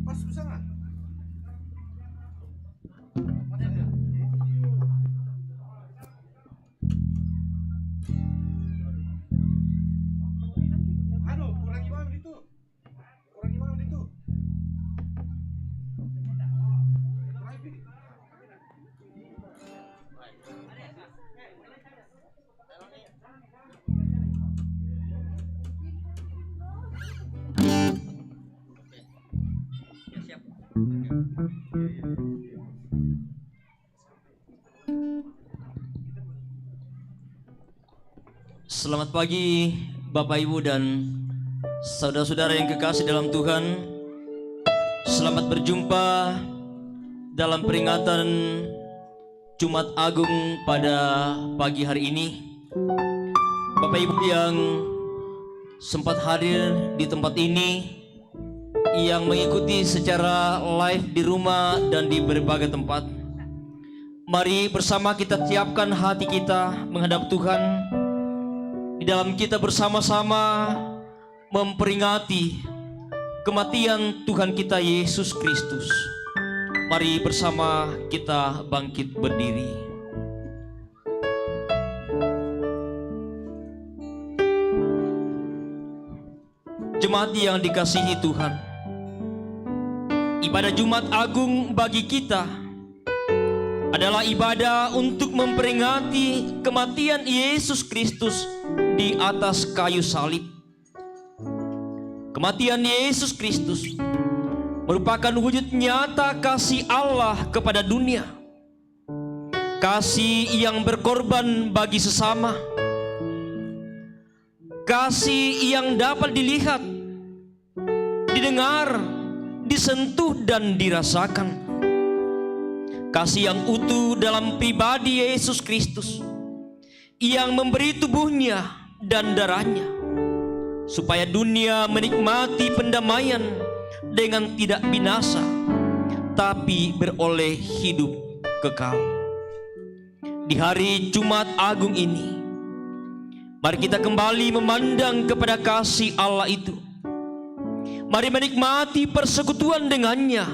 Pas bisa nggak? Aduh, kurang gimana itu? Kurang gimana itu? Selamat pagi Bapak Ibu dan saudara-saudara yang kekasih dalam Tuhan. Selamat berjumpa dalam peringatan Jumat Agung pada pagi hari ini. Bapak Ibu yang sempat hadir di tempat ini, yang mengikuti secara live di rumah dan di berbagai tempat, mari bersama kita siapkan hati kita menghadap Tuhan. Di dalam kita bersama-sama memperingati kematian Tuhan kita Yesus Kristus. Mari bersama kita bangkit berdiri. Jemaat yang dikasihi Tuhan, ibadah Jumat Agung bagi kita adalah ibadah untuk memperingati kematian Yesus Kristus di atas kayu salib. Kematian Yesus Kristus merupakan wujud nyata kasih Allah kepada dunia. Kasih yang berkorban bagi sesama. Kasih yang dapat dilihat, didengar, disentuh dan dirasakan. Kasih yang utuh dalam pribadi Yesus Kristus, yang memberi tubuhnya dan darahnya supaya dunia menikmati pendamaian dengan tidak binasa, tapi beroleh hidup kekal. Di hari Jumat Agung ini, mari kita kembali memandang kepada kasih Allah itu. Mari menikmati persekutuan dengannya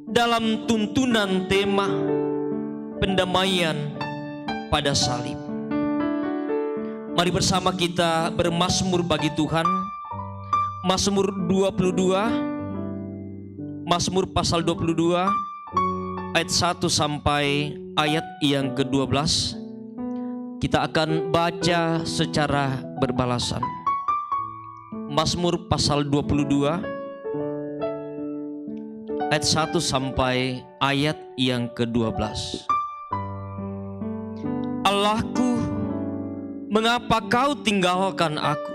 dalam tuntunan tema pendamaian pada salib. Mari bersama kita bermazmur bagi Tuhan. Mazmur 22, Mazmur pasal 22 ayat 1 sampai ayat yang ke-12. Kita akan baca secara berbalasan. Mazmur pasal 22 ayat 1 sampai ayat yang ke-12. Allahku, mengapa kau tinggalkan aku?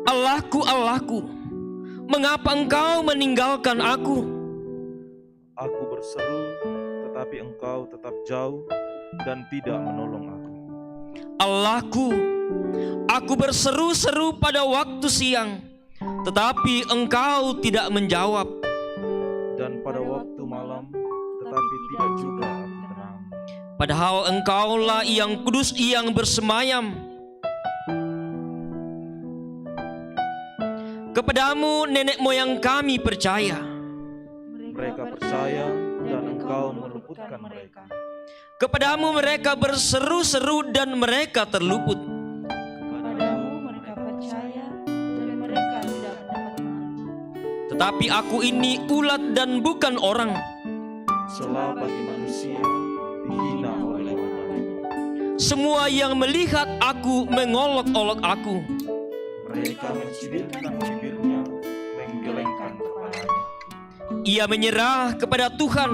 Allahku, Allahku, mengapa engkau meninggalkan aku? Aku berseru, tetapi engkau tetap jauh dan tidak menolong aku. Allahku, aku berseru-seru pada waktu siang, tetapi engkau tidak menjawab. Dan pada waktu malam, tetapi tidak juga aku tenang. Padahal engkaulah yang kudus yang bersemayam. Kepadamu nenek moyang kami percaya. Mereka percaya dan engkau meluputkan mereka. Kepadamu mereka berseru-seru dan mereka terluput. Kepadamu mereka percaya dan mereka tidak mendapat malu. Tetapi aku ini ulat dan bukan orang, Celah bagi manusia, dihina oleh orang. semua yang melihat aku mengolok-olok aku. Mereka mencibirkan bibirnya, menggelengkan kepalanya. Ia menyerah kepada Tuhan,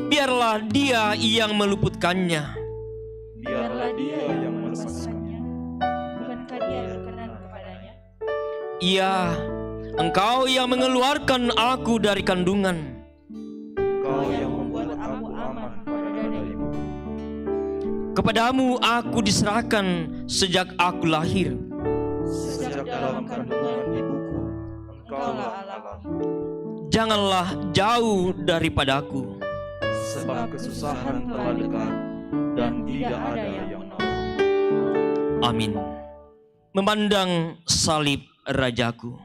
biarlah dia yang meluputkannya. Biarlah dia yang melepaskannya. Bukankah dia berkenan kepadanya? Iya, engkau yang mengeluarkan aku dari kandungan. Engkau yang membuat aku aman pada dada ibu. Kepadamu aku diserahkan sejak aku lahir. Sejak dalam kandungan ibuku, engkaulah Allah. Janganlah jauh daripadaku. Sebab kesusahan telah dekat dan tidak ada yang menolong. Amin. Memandang salib Rajaku.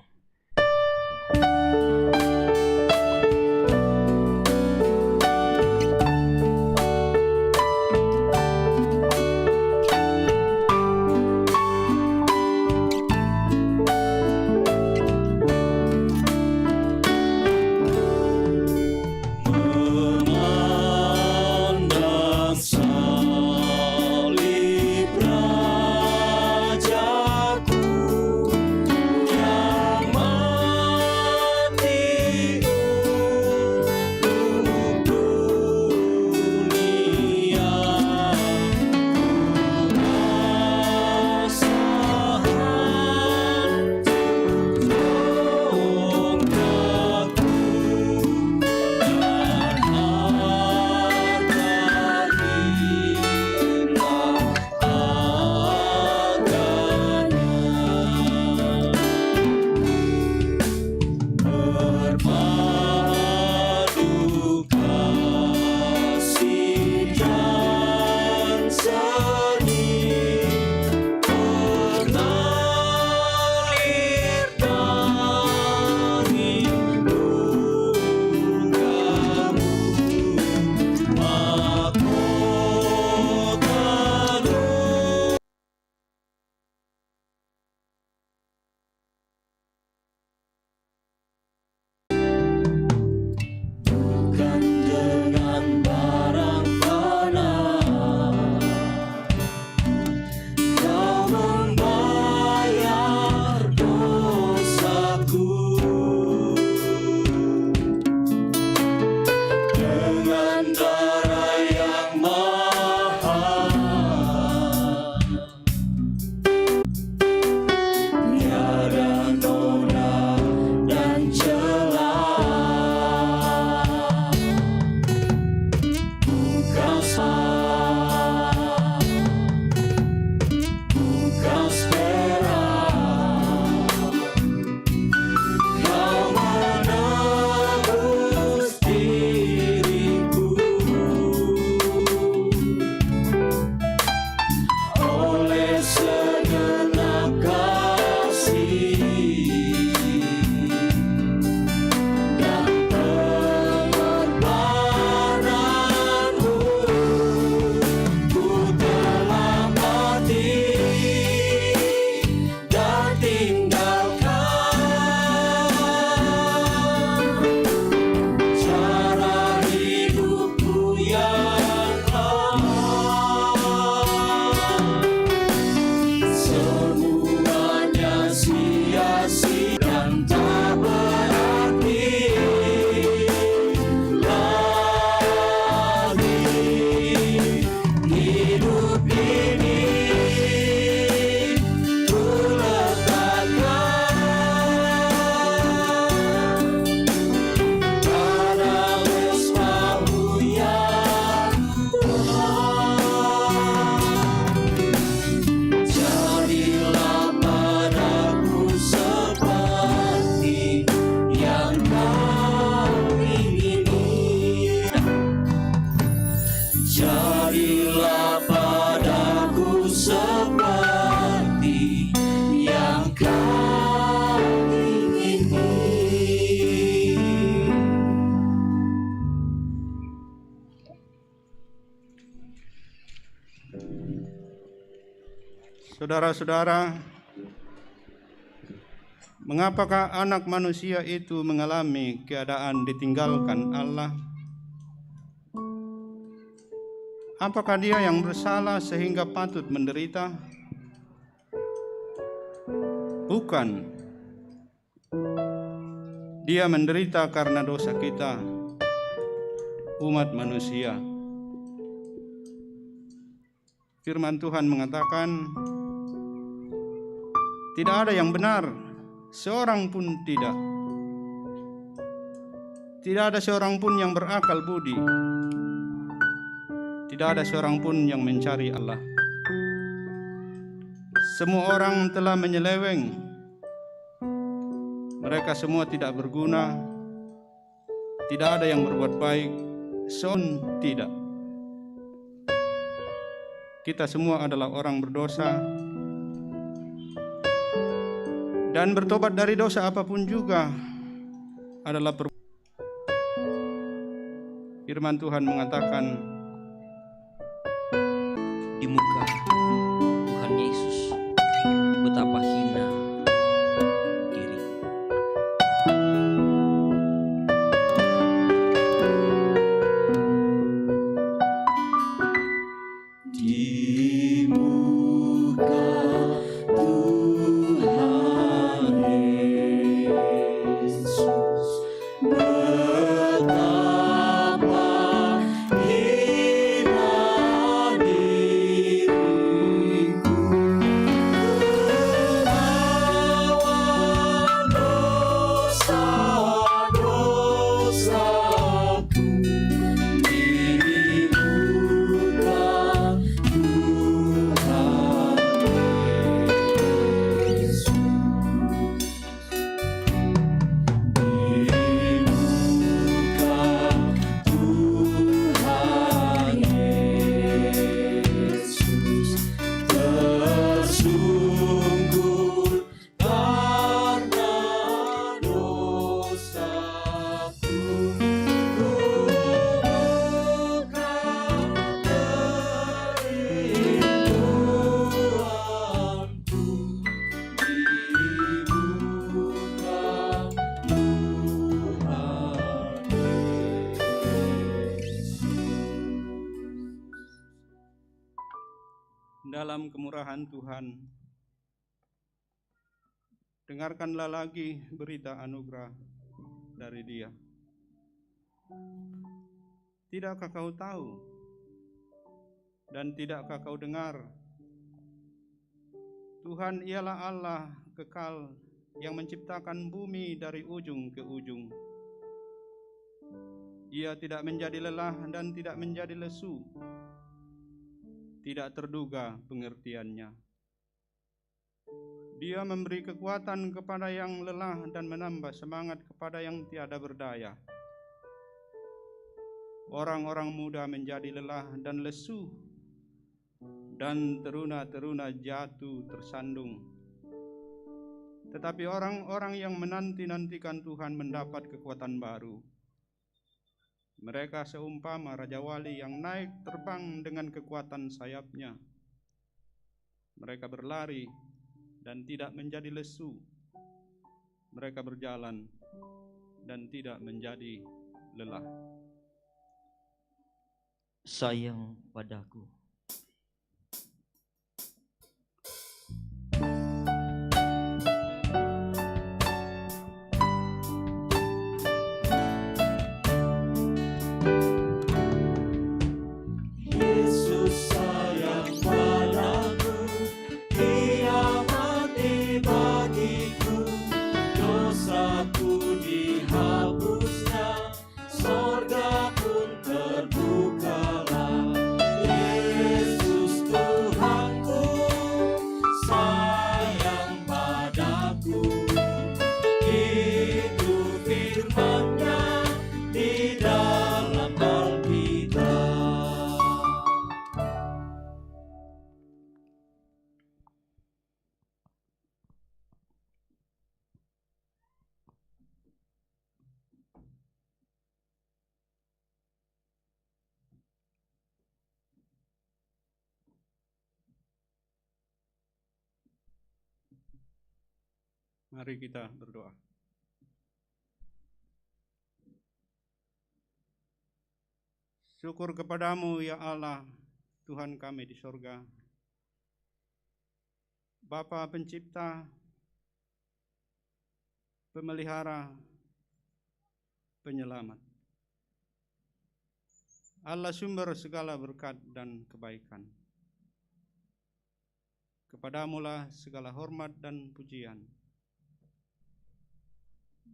Saudara-saudara, mengapakah anak manusia itu mengalami keadaan ditinggalkan Allah? Apakah dia yang bersalah sehingga patut menderita? Bukan. Dia menderita karena dosa kita, umat manusia. Firman Tuhan mengatakan, tidak ada yang benar, seorang pun tidak. Tidak ada seorang pun yang berakal budi. Tidak ada seorang pun yang mencari Allah. Semua orang telah menyeleweng. Mereka semua tidak berguna. Tidak ada yang berbuat baik, seorang tidak. Kita semua adalah orang berdosa. Dan bertobat dari dosa apapun juga adalah Firman Tuhan mengatakan, Di muka Tuhan Yesus betapa hina diriku. Di muka Tuhan Yesus betapa hina diriku, melawan dosa-dosaku. Di muka tersungkur karena dosaku, ku buka kerinduanku di muka Tuhan Yesus. dalam kemurahan Tuhan, dengarkanlah lagi berita anugerah dari Dia. Tidakkah kau tahu dan tidakkah kau dengar? Tuhan ialah Allah kekal yang menciptakan bumi dari ujung ke ujung. Ia tidak menjadi lelah dan tidak menjadi lesu. Tidak terduga pengertiannya. Dia memberi kekuatan kepada yang lelah dan menambah semangat kepada yang tiada berdaya. Orang-orang muda menjadi lelah dan lesu, dan teruna-teruna jatuh tersandung. Tetapi orang-orang yang menanti-nantikan Tuhan mendapat kekuatan baru. Mereka seumpama Raja Wali yang naik terbang dengan kekuatan sayapnya. Mereka berlari dan tidak menjadi lesu. Mereka berjalan dan tidak menjadi lelah. Sayang padaku. Yesus sayang padaku, Dia mati bagiku, dosaku dihapusnya, sorga pun terbukalah. Mari kita berdoa. Syukur kepadamu ya Allah, Tuhan kami di sorga, Bapa pencipta, pemelihara, penyelamat, Allah sumber segala berkat dan kebaikan. Kepadamulah segala hormat dan pujian.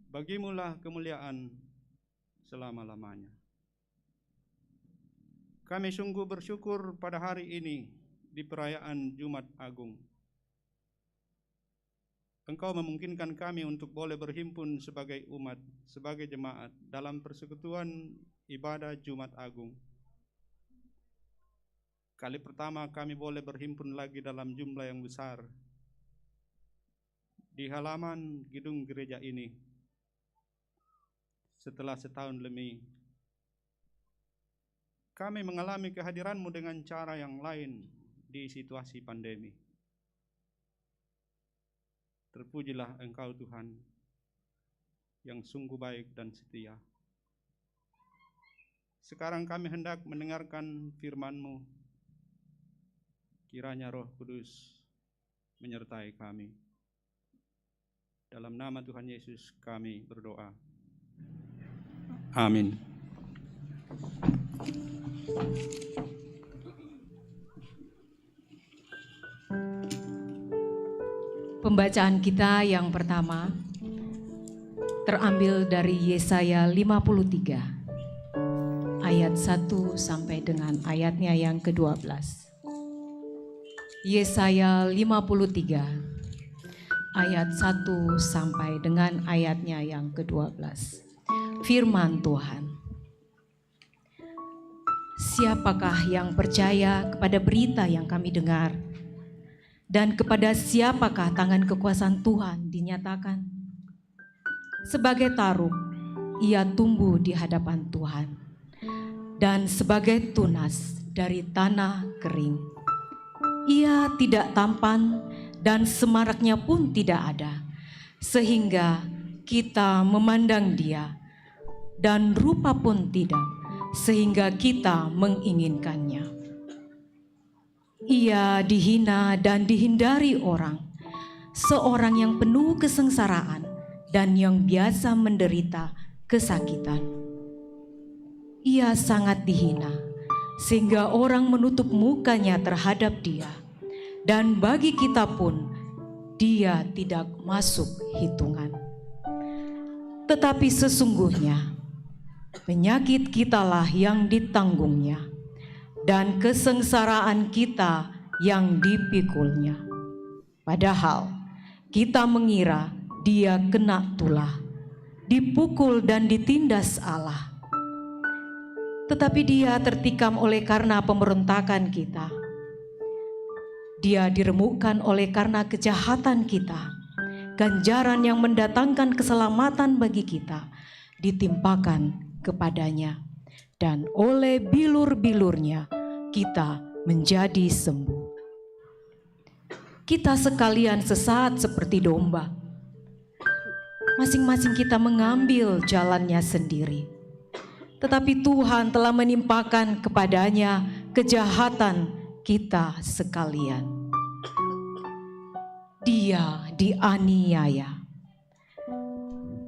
Bagimulah kemuliaan selama-lamanya. Kami sungguh bersyukur pada hari ini di perayaan Jumat Agung. Engkau memungkinkan kami untuk boleh berhimpun sebagai umat, sebagai jemaat dalam persekutuan ibadah Jumat Agung. Kali pertama kami boleh berhimpun lagi dalam jumlah yang besar di halaman gedung gereja ini setelah setahun lebih. Kami mengalami kehadiran-Mu dengan cara yang lain di situasi pandemi. Terpujilah Engkau Tuhan yang sungguh baik dan setia. Sekarang kami hendak mendengarkan firman-Mu. Kiranya Roh Kudus menyertai kami. Dalam nama Tuhan Yesus kami berdoa. Amin. Pembacaan kita yang pertama terambil dari Yesaya 53 ayat 1 sampai dengan ayatnya yang ke-12. Yesaya 53 ayat 1 sampai dengan ayatnya yang ke-12. Firman Tuhan. Siapakah yang percaya kepada berita yang kami dengar? Dan kepada siapakah tangan kekuasaan Tuhan dinyatakan? Sebagai taruk, ia tumbuh di hadapan Tuhan, dan sebagai tunas dari tanah kering. Ia tidak tampan dan semaraknya pun tidak ada, sehingga kita memandang dia, dan rupa pun tidak, sehingga kita menginginkannya. Ia dihina dan dihindari orang, seorang yang penuh kesengsaraan dan yang biasa menderita kesakitan. Ia sangat dihina, sehingga orang menutup mukanya terhadap dia, dan bagi kita pun dia tidak masuk hitungan. Tetapi sesungguhnya penyakit kitalah yang ditanggungnya, dan kesengsaraan kita yang dipikulnya. Padahal kita mengira dia kena tulah, dipukul dan ditindas Allah. Tetapi dia tertikam oleh karena pemberontakan kita. Dia diremukkan oleh karena kejahatan kita. Ganjaran yang mendatangkan keselamatan bagi kita ditimpakan kepadanya, dan oleh bilur-bilurnya kita menjadi sembuh. Kita sekalian sesat seperti domba. Masing-masing kita mengambil jalannya sendiri. Tetapi Tuhan telah menimpakan kepadanya kejahatan kita sekalian. Dia dianiaya,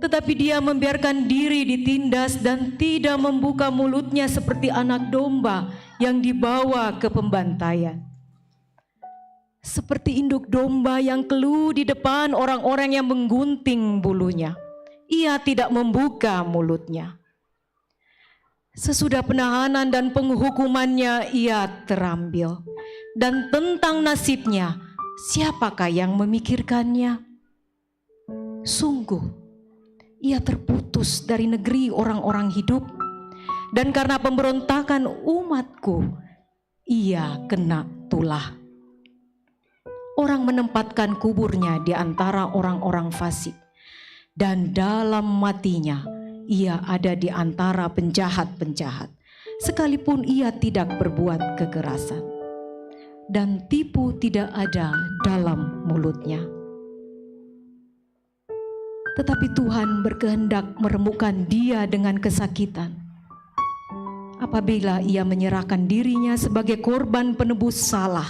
tetapi dia membiarkan diri ditindas dan tidak membuka mulutnya seperti anak domba yang dibawa ke pembantaian. Seperti induk domba yang keluh di depan orang-orang yang menggunting bulunya, ia tidak membuka mulutnya. Sesudah penahanan dan penghukumannya ia terambil, dan tentang nasibnya siapakah yang memikirkannya? Sungguh ia terputus dari negeri orang-orang hidup, dan karena pemberontakan umatku, ia kena tulah. Orang menempatkan kuburnya di antara orang-orang fasik, dan dalam matinya ia ada di antara penjahat-penjahat, sekalipun ia tidak berbuat kekerasan, dan tipu tidak ada dalam mulutnya. tetapi Tuhan berkehendak meremukkan dia dengan kesakitan. Apabila ia menyerahkan dirinya sebagai korban penebus salah,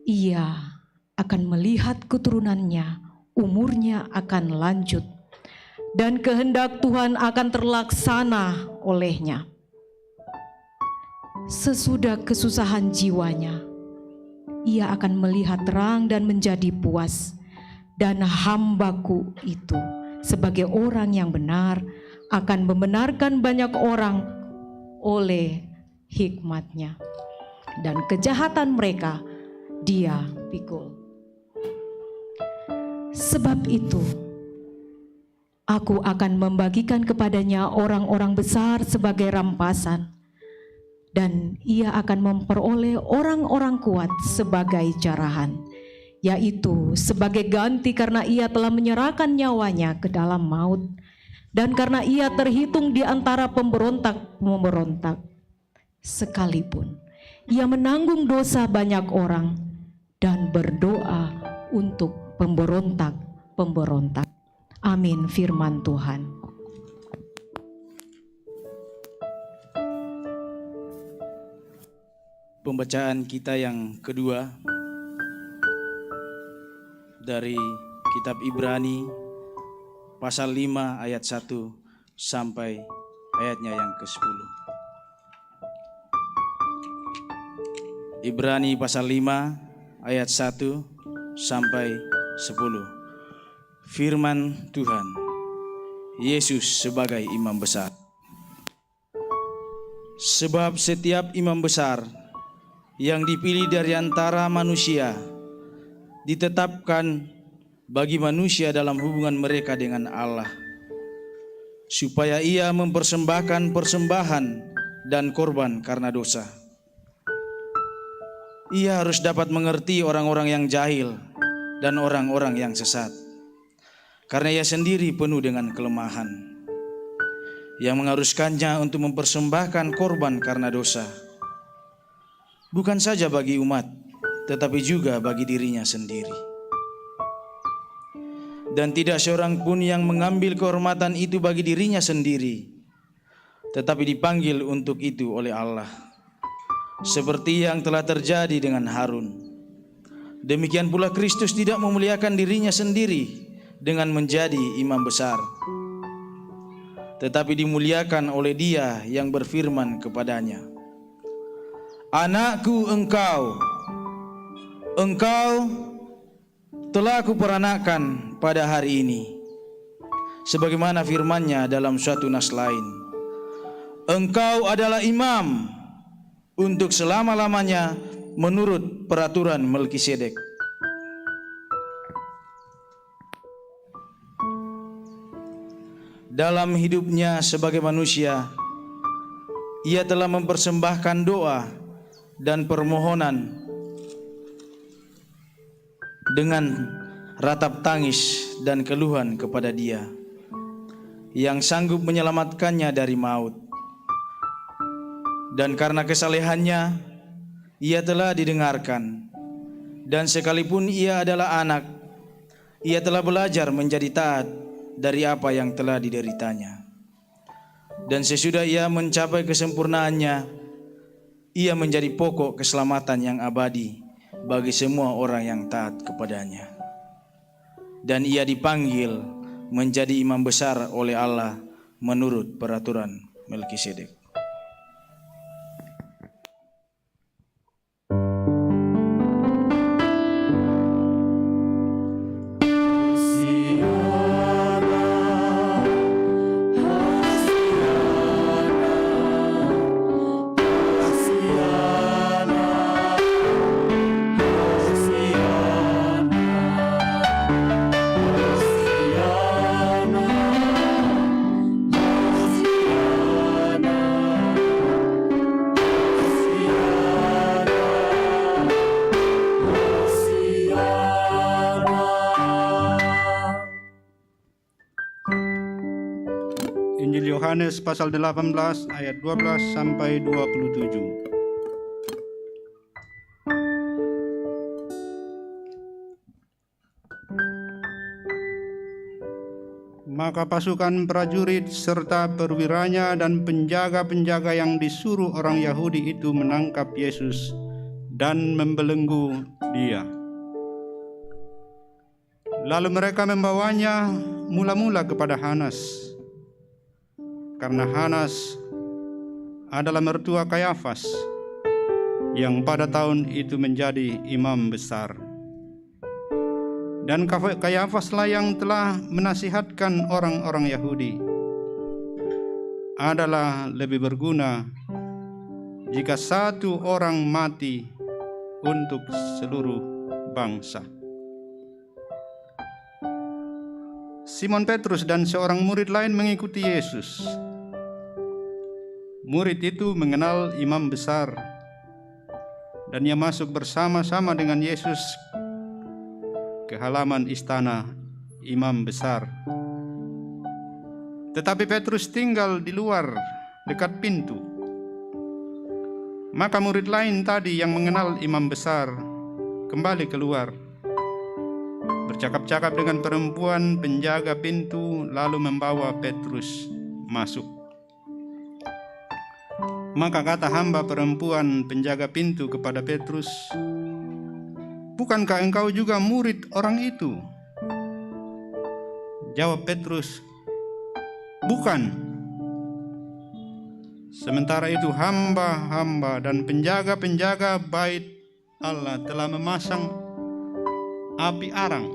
ia akan melihat keturunannya, umurnya akan lanjut, dan kehendak Tuhan akan terlaksana olehnya. Sesudah kesusahan jiwanya, ia akan melihat terang dan menjadi puas. Dan hambaku itu sebagai orang yang benar akan membenarkan banyak orang oleh hikmatnya, dan kejahatan mereka dia pikul. Sebab itu aku akan membagikan kepadanya orang-orang besar sebagai rampasan, dan ia akan memperoleh orang-orang kuat sebagai jarahan, yaitu sebagai ganti karena ia telah menyerahkan nyawanya ke dalam maut, dan karena ia terhitung di antara pemberontak-pemberontak. Sekalipun ia menanggung dosa banyak orang dan berdoa untuk pemberontak-pemberontak. Amin, firman Tuhan. Pembacaan kita yang kedua dari kitab Ibrani pasal 5 ayat 1 sampai ayatnya yang ke-10. Ibrani pasal 5 ayat 1 sampai 10. Firman Tuhan, Yesus sebagai imam besar. Sebab setiap imam besar yang dipilih dari antara manusia ditetapkan bagi manusia dalam hubungan mereka dengan Allah, supaya ia mempersembahkan persembahan dan korban karena dosa. Ia harus dapat mengerti orang-orang yang jahil dan orang-orang yang sesat, karena ia sendiri penuh dengan kelemahan, yang mengharuskannya untuk mempersembahkan korban karena dosa, bukan saja bagi umat, tetapi juga bagi dirinya sendiri. Dan tidak seorang pun yang mengambil kehormatan itu bagi dirinya sendiri, tetapi dipanggil untuk itu oleh Allah, seperti yang telah terjadi dengan Harun. Demikian pula Kristus tidak memuliakan dirinya sendiri dengan menjadi imam besar, tetapi dimuliakan oleh Dia yang berfirman kepadanya, "Anakku, engkau telah kuperanakkan pada hari ini," sebagaimana firman-Nya dalam suatu nas lain, "Engkau adalah imam untuk selama-lamanya menurut peraturan Melkisedek." Dalam hidupnya sebagai manusia, ia telah mempersembahkan doa dan permohonan dengan ratap tangis dan keluhan kepada Dia yang sanggup menyelamatkannya dari maut. Dan karena kesalehannya, ia telah didengarkan. Dan sekalipun ia adalah anak, ia telah belajar menjadi taat dari apa yang telah dideritanya. Dan sesudah ia mencapai kesempurnaannya, ia menjadi pokok keselamatan yang abadi bagi semua orang yang taat kepadanya. Dan ia dipanggil menjadi imam besar oleh Allah menurut peraturan Melkisedek. Injil Yohanes pasal 18 ayat 12 sampai 27. Maka pasukan prajurit serta perwiranya dan penjaga-penjaga yang disuruh orang Yahudi itu menangkap Yesus dan membelenggu Dia. Lalu mereka membawanya mula-mula kepada Hanas, karena Hanas adalah mertua Kayafas yang pada tahun itu menjadi imam besar. Dan Kayafaslah yang telah menasihatkan orang-orang Yahudi adalah lebih berguna jika satu orang mati untuk seluruh bangsa. Simon Petrus dan seorang murid lain mengikuti Yesus. Murid itu mengenal imam besar, dan ia masuk bersama-sama dengan Yesus ke halaman istana imam besar. Tetapi Petrus tinggal di luar dekat pintu. Maka murid lain tadi yang mengenal imam besar kembali keluar, bercakap-cakap dengan perempuan penjaga pintu, lalu membawa Petrus masuk. Maka kata hamba perempuan penjaga pintu kepada Petrus, "Bukankah engkau juga murid orang itu?" Jawab Petrus, "Bukan." Sementara itu hamba-hamba dan penjaga-penjaga bait Allah telah memasang api arang,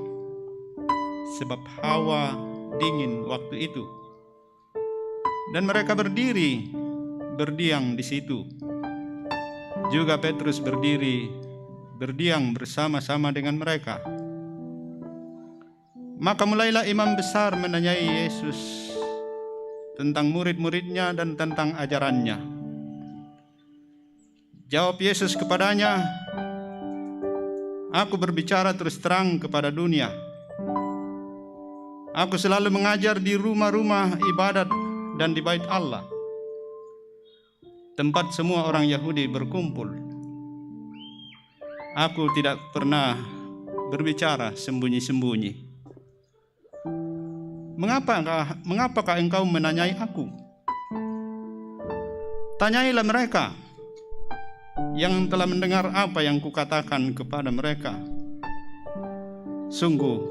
sebab hawa dingin waktu itu. Dan mereka berdiri berdiam di situ. Juga Petrus berdiri berdiam bersama-sama dengan mereka. Maka mulailah imam besar menanyai Yesus tentang murid-muridnya dan tentang ajarannya. Jawab Yesus kepadanya, "Aku berbicara terus terang kepada dunia. Aku selalu mengajar di rumah-rumah ibadat dan di bait Allah, tempat semua orang Yahudi berkumpul. Aku tidak pernah berbicara sembunyi-sembunyi. Mengapakah engkau menanyai aku? Tanyailah mereka yang telah mendengar apa yang kukatakan kepada mereka. Sungguh,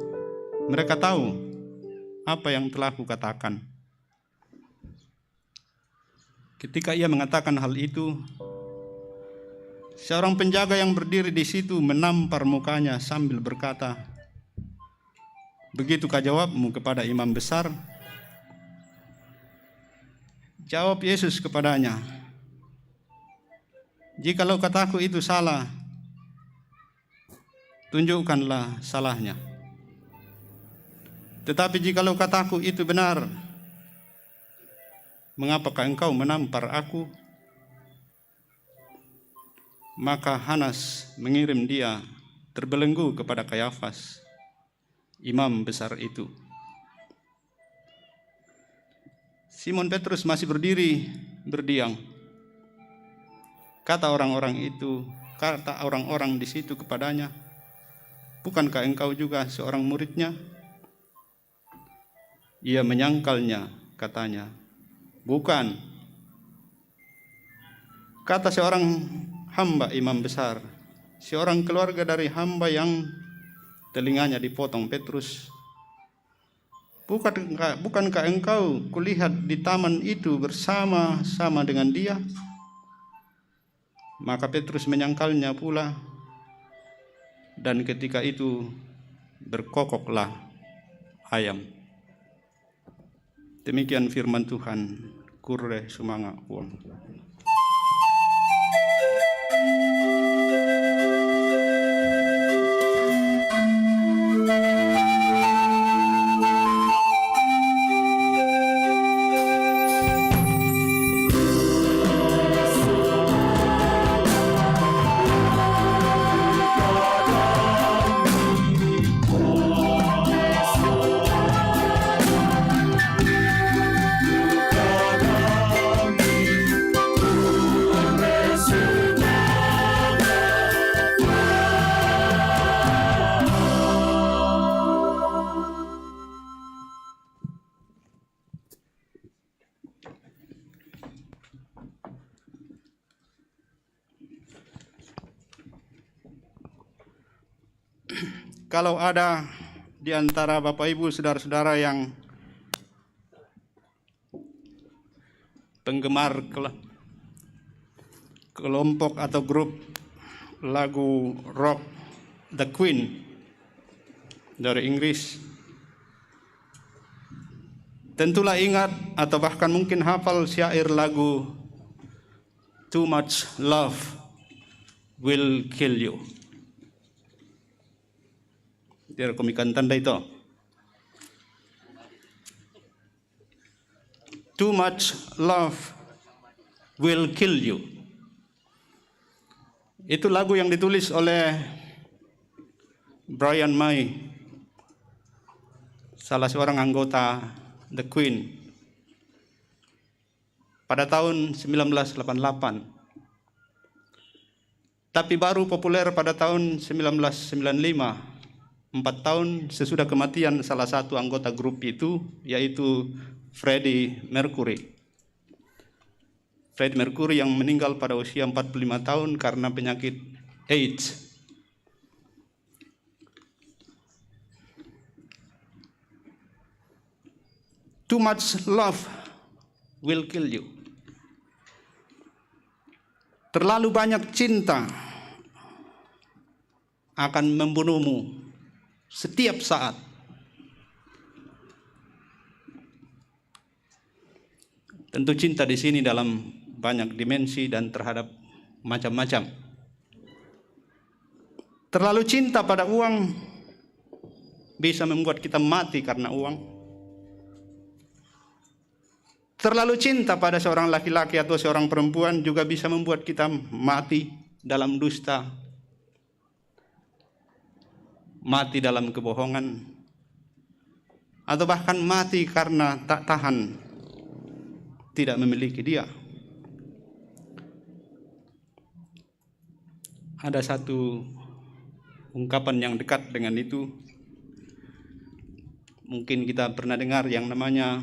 mereka tahu apa yang telah kukatakan." Ketika ia mengatakan hal itu, seorang penjaga yang berdiri di situ menampar mukanya sambil berkata, "Begitukah jawabmu kepada imam besar?" Jawab Yesus kepadanya, "Jikalau kataku itu salah, tunjukkanlah salahnya. Tetapi jikalau kataku itu benar, mengapakah engkau menampar aku?" Maka Hanas mengirim dia terbelenggu kepada Kayafas, imam besar itu. Simon Petrus masih berdiri berdiam. Kata orang-orang di situ kepadanya, "Bukankah engkau juga seorang muridnya?" Ia menyangkalnya, katanya, "Bukan." Kata seorang hamba imam besar, seorang keluarga dari hamba yang telinganya dipotong Petrus, "Bukankah engkau kulihat di taman itu bersama-sama dengan dia?" Maka Petrus menyangkalnya pula, dan ketika itu berkokoklah ayam. Demikian firman Tuhan. Kurre sumanga won. kalau ada di antara Bapak Ibu saudara-saudara yang penggemar kelompok atau grup lagu rock The Queen dari Inggris, tentulah ingat atau bahkan mungkin hafal syair lagu Too Much Love Will Kill You. Dia komikan tanda itu. Too much love will kill you. Itu lagu yang ditulis oleh Brian May, salah seorang anggota The Queen, pada tahun 1988. Tapi baru populer pada tahun 1995. 4 tahun sesudah kematian salah satu anggota grup itu, yaitu Freddie Mercury. Freddie Mercury yang meninggal pada usia 45 tahun karena penyakit AIDS. Too much love will kill you. Terlalu banyak cinta akan membunuhmu setiap saat. Tentu cinta di sini dalam banyak dimensi dan terhadap macam-macam. Terlalu cinta pada uang bisa membuat kita mati karena uang. Terlalu cinta pada seorang laki-laki atau seorang perempuan juga bisa membuat kita mati dalam dusta, mati dalam kebohongan, atau bahkan mati karena tak tahan tidak memiliki dia. Ada satu ungkapan yang dekat dengan itu, mungkin kita pernah dengar, yang namanya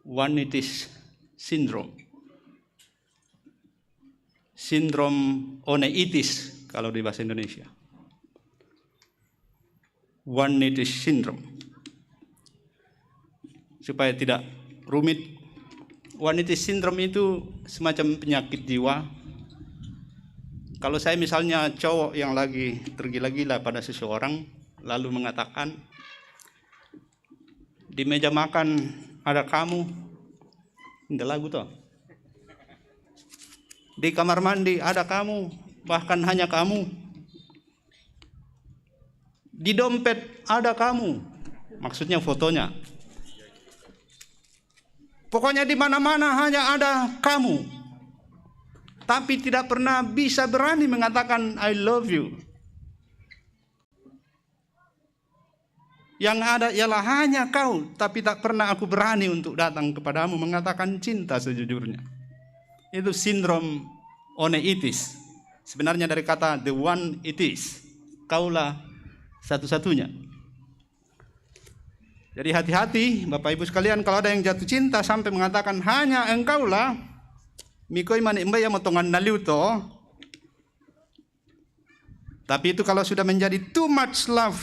one-night syndrome. Sindrom oneitis kalau di bahasa Indonesia. One-night syndrome. Supaya tidak rumit, one-night syndrome itu semacam penyakit jiwa. Kalau saya misalnya cowok yang lagi tergila-gila pada seseorang, lalu mengatakan, di meja makan ada kamu, ini lagu toh. Di kamar mandi ada kamu, bahkan hanya kamu. Di dompet ada kamu, maksudnya fotonya. Pokoknya di mana-mana hanya ada kamu. Tapi tidak pernah bisa berani mengatakan I love you. Yang ada ialah hanya kau, tapi tak pernah aku berani untuk datang kepadamu mengatakan cinta sejujurnya. Itu sindrom oneitis. Sebenarnya dari kata the one it is. Kaulah satu-satunya. Jadi hati-hati Bapak Ibu sekalian, kalau ada yang jatuh cinta sampai mengatakan hanya engkaulah, mikoi mani mbaya motongan naliuto. Tapi itu kalau sudah menjadi too much love,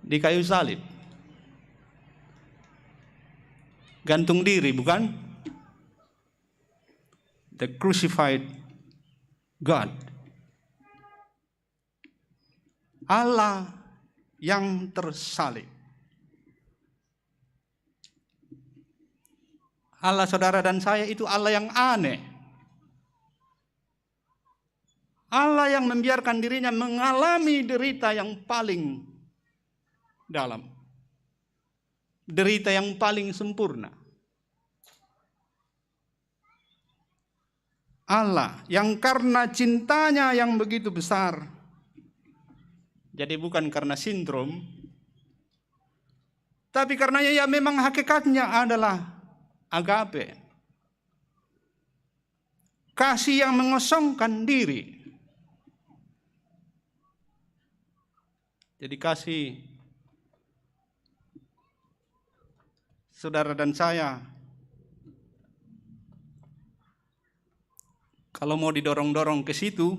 di kayu salib. Gantung diri, bukan? The crucified God. Allah yang tersalib. Allah saudara dan saya itu Allah yang aneh. Allah yang membiarkan dirinya mengalami derita yang paling dalam. Derita yang paling sempurna. Allah yang karena cintanya yang begitu besar, jadi bukan karena sindrom, tapi karena ya memang hakikatnya adalah agape. Kasih yang mengosongkan diri. Jadi kasih saudara dan saya, kalau mau didorong-dorong ke situ,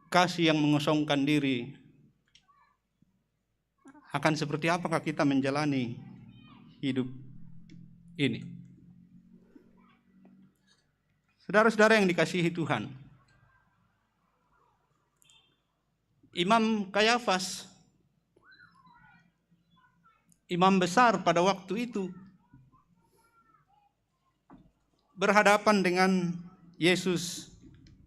kasih yang mengosongkan diri, akan seperti apakah kita menjalani hidup ini? Saudara-saudara yang dikasihi Tuhan, Imam Kayafas, imam besar pada waktu itu, berhadapan dengan Yesus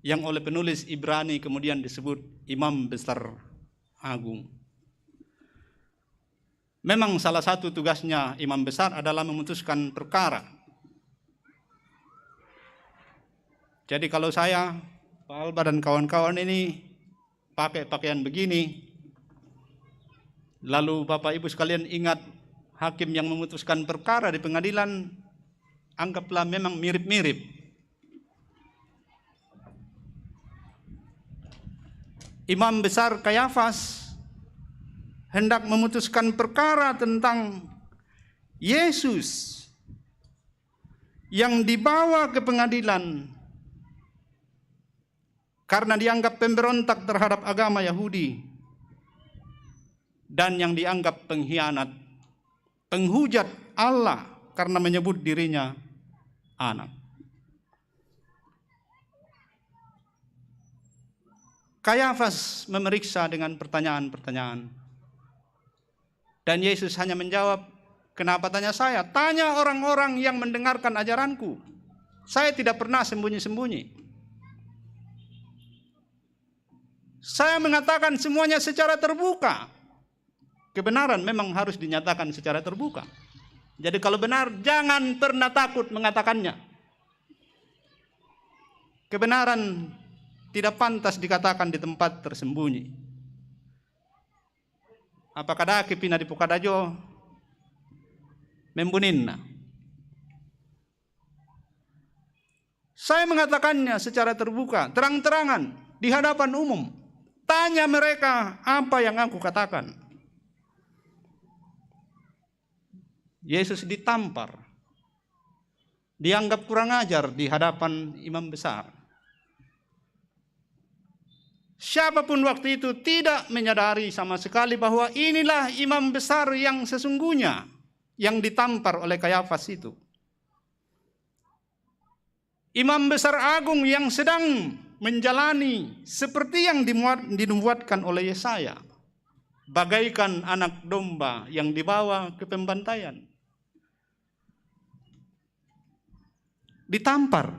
yang oleh penulis Ibrani kemudian disebut imam besar agung. Memang salah satu tugasnya imam besar adalah memutuskan perkara. Jadi kalau saya, Pak Alba dan kawan-kawan ini pakai pakaian begini, lalu Bapak Ibu sekalian ingat hakim yang memutuskan perkara di pengadilan, anggaplah memang mirip-mirip. Imam besar Kayafas hendak memutuskan perkara tentang Yesus yang dibawa ke pengadilan karena dianggap pemberontak terhadap agama Yahudi dan yang dianggap pengkhianat, penghujat Allah karena menyebut dirinya anak. Kayafas memeriksa dengan pertanyaan-pertanyaan. Dan Yesus hanya menjawab, kenapa tanya saya? Tanya orang-orang yang mendengarkan ajaranku. Saya tidak pernah sembunyi-sembunyi. Saya mengatakan semuanya secara terbuka. Kebenaran memang harus dinyatakan secara terbuka. Jadi kalau benar, jangan pernah takut mengatakannya. Kebenaran tidak pantas dikatakan di tempat tersembunyi. Apakah daki pina di Pukadajo membuninna? Saya mengatakannya secara terbuka, terang-terangan, di hadapan umum. Tanya mereka apa yang aku katakan. Yesus ditampar, dianggap kurang ajar di hadapan imam besar. Siapapun waktu itu tidak menyadari sama sekali bahwa inilah imam besar yang sesungguhnya yang ditampar oleh Kayafas itu. Imam besar agung yang sedang menjalani seperti yang dinubuatkan oleh Yesaya, bagaikan anak domba yang dibawa ke pembantaian. Ditampar.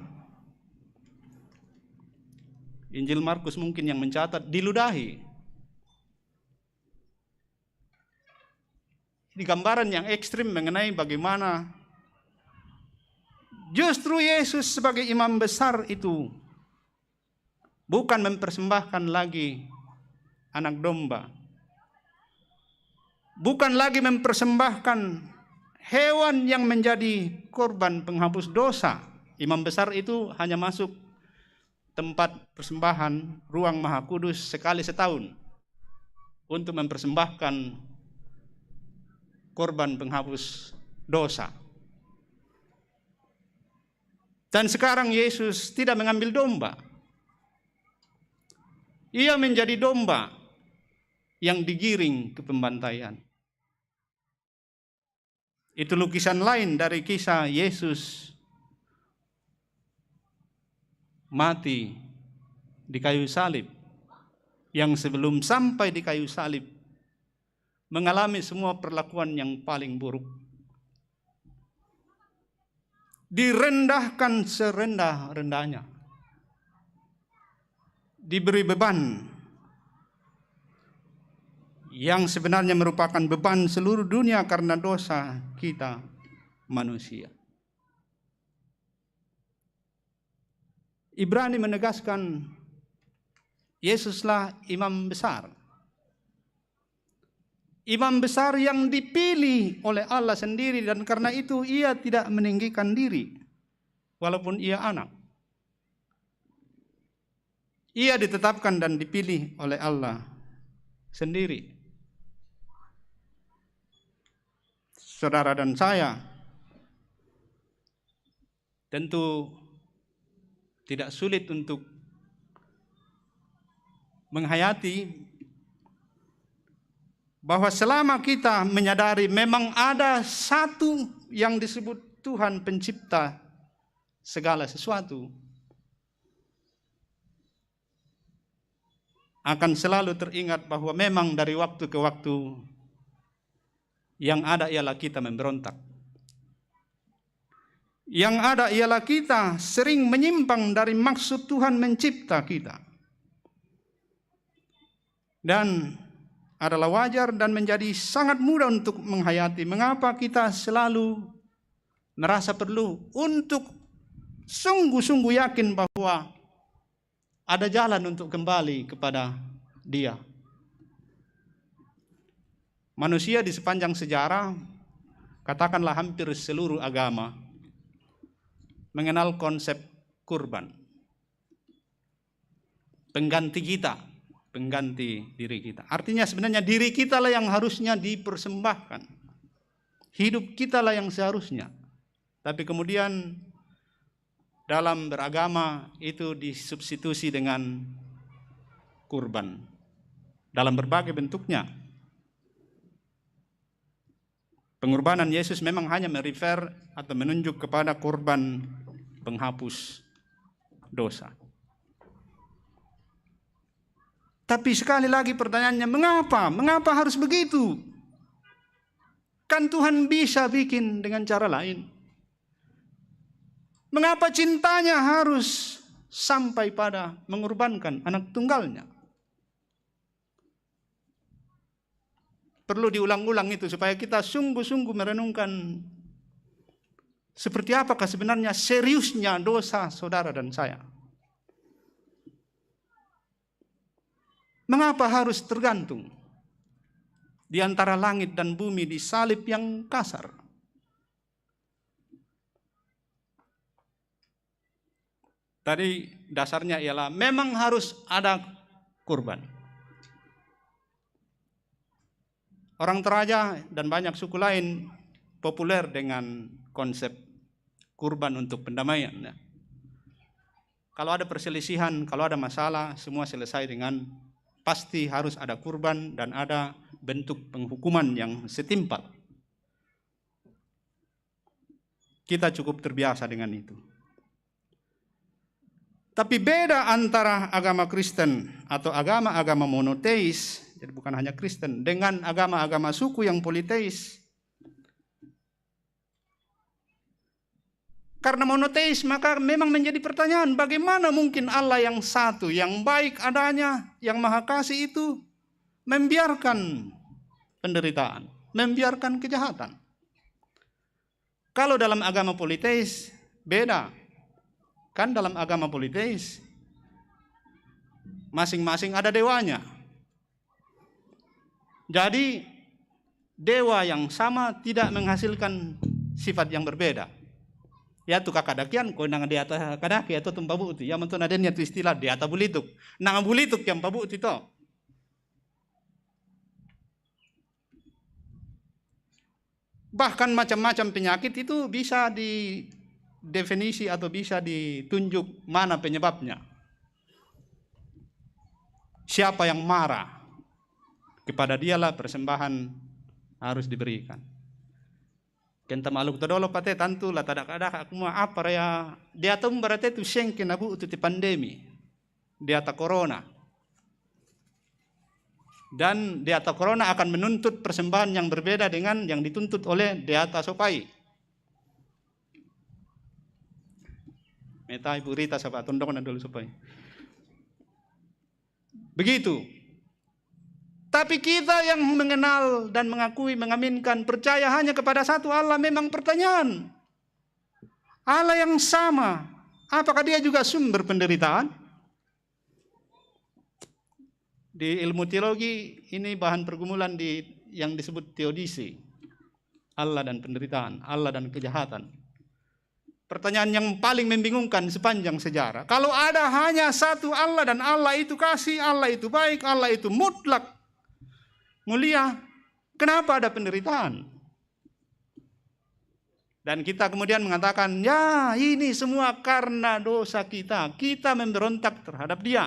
Injil Markus mungkin yang mencatat diludahi. Ini gambaran yang ekstrim mengenai bagaimana justru Yesus sebagai imam besar itu bukan mempersembahkan lagi anak domba, bukan lagi mempersembahkan hewan yang menjadi korban penghapus dosa. Imam besar itu hanya masuk tempat persembahan ruang Maha Kudus sekali setahun untuk mempersembahkan korban penghapus dosa. Dan sekarang Yesus tidak mengambil domba. Ia menjadi domba yang digiring ke pembantaian. Itu lukisan lain dari kisah Yesus mati di kayu salib, yang sebelum sampai di kayu salib mengalami semua perlakuan yang paling buruk. Direndahkan serendah-rendahnya, diberi beban yang sebenarnya merupakan beban seluruh dunia karena dosa kita manusia. Ibrani menegaskan Yesuslah imam besar. Imam besar yang dipilih oleh Allah sendiri, dan karena itu ia tidak meninggikan diri walaupun ia anak. Ia ditetapkan dan dipilih oleh Allah sendiri. Saudara dan saya tentu tidak sulit untuk menghayati bahwa selama kita menyadari memang ada satu yang disebut Tuhan pencipta segala sesuatu, akan selalu teringat bahwa memang dari waktu ke waktu yang ada ialah kita memberontak. Yang ada ialah kita sering menyimpang dari maksud Tuhan mencipta kita. Dan adalah wajar dan menjadi sangat mudah untuk menghayati mengapa kita selalu merasa perlu untuk sungguh-sungguh yakin bahwa ada jalan untuk kembali kepada Dia. Manusia di sepanjang sejarah, katakanlah hampir seluruh agama, mengenal konsep kurban. Pengganti kita, pengganti diri kita. Artinya sebenarnya diri kita lah yang harusnya dipersembahkan. Hidup kita lah yang seharusnya. Tapi kemudian dalam beragama itu disubstitusi dengan kurban dalam berbagai bentuknya. Pengorbanan Yesus memang hanya merefer atau menunjuk kepada kurban penghapus dosa. Tapi sekali lagi pertanyaannya, mengapa? Mengapa harus begitu? Kan Tuhan bisa bikin dengan cara lain. Mengapa cintanya harus sampai pada mengorbankan anak tunggalnya? Perlu diulang-ulang itu supaya kita sungguh-sungguh merenungkan seperti apakah sebenarnya seriusnya dosa saudara dan saya. Mengapa harus tergantung di antara langit dan bumi di salib yang kasar? Tadi dasarnya ialah memang harus ada kurban. Orang Toraja dan banyak suku lain populer dengan konsep kurban untuk pendamaian. Kalau ada perselisihan, kalau ada masalah, semua selesai dengan pasti harus ada kurban dan ada bentuk penghukuman yang setimpal. Kita cukup terbiasa dengan itu. Tapi beda antara agama Kristen atau agama-agama monoteis, jadi bukan hanya Kristen, dengan agama-agama suku yang politeis. Karena monoteis maka memang menjadi pertanyaan, bagaimana mungkin Allah yang satu, yang baik adanya, yang maha kasih itu membiarkan penderitaan, membiarkan kejahatan. Kalau dalam agama politeis beda. Kan dalam agama politeis masing-masing ada dewanya. Jadi dewa yang sama tidak menghasilkan sifat yang berbeda. Ya tu kakadakian ko nang di atas kadaki atau tumpabu itu. Ya mentun adanya tu istilah di atas bulituk. Nang bulituk yang pabu itu. Bahkan macam-macam penyakit itu bisa didefinisi atau bisa ditunjuk mana penyebabnya. Siapa yang marah? Kepada dialah persembahan harus diberikan. Kenta maluk todolo pate tantu lah tadak ada aku mau apa ya dia tuh berarti itu sengke nabu itu pandemi dia tak corona dan dia tak corona akan menuntut persembahan yang berbeda dengan yang dituntut oleh dia tak sopai. Meta Ibu Rita sahabat tondong dulu sopai. Begitu. Tapi kita yang mengenal dan mengakui, mengaminkan, percaya hanya kepada satu Allah, memang pertanyaan. Allah yang sama, apakah dia juga sumber penderitaan? Di ilmu teologi ini bahan pergumulan yang disebut teodisi. Allah dan penderitaan, Allah dan kejahatan. Pertanyaan yang paling membingungkan sepanjang sejarah. Kalau ada hanya satu Allah dan Allah itu kasih, Allah itu baik, Allah itu mutlak, mulia, kenapa ada penderitaan? Dan kita kemudian mengatakan, ya ini semua karena dosa kita. Kita memberontak terhadap dia.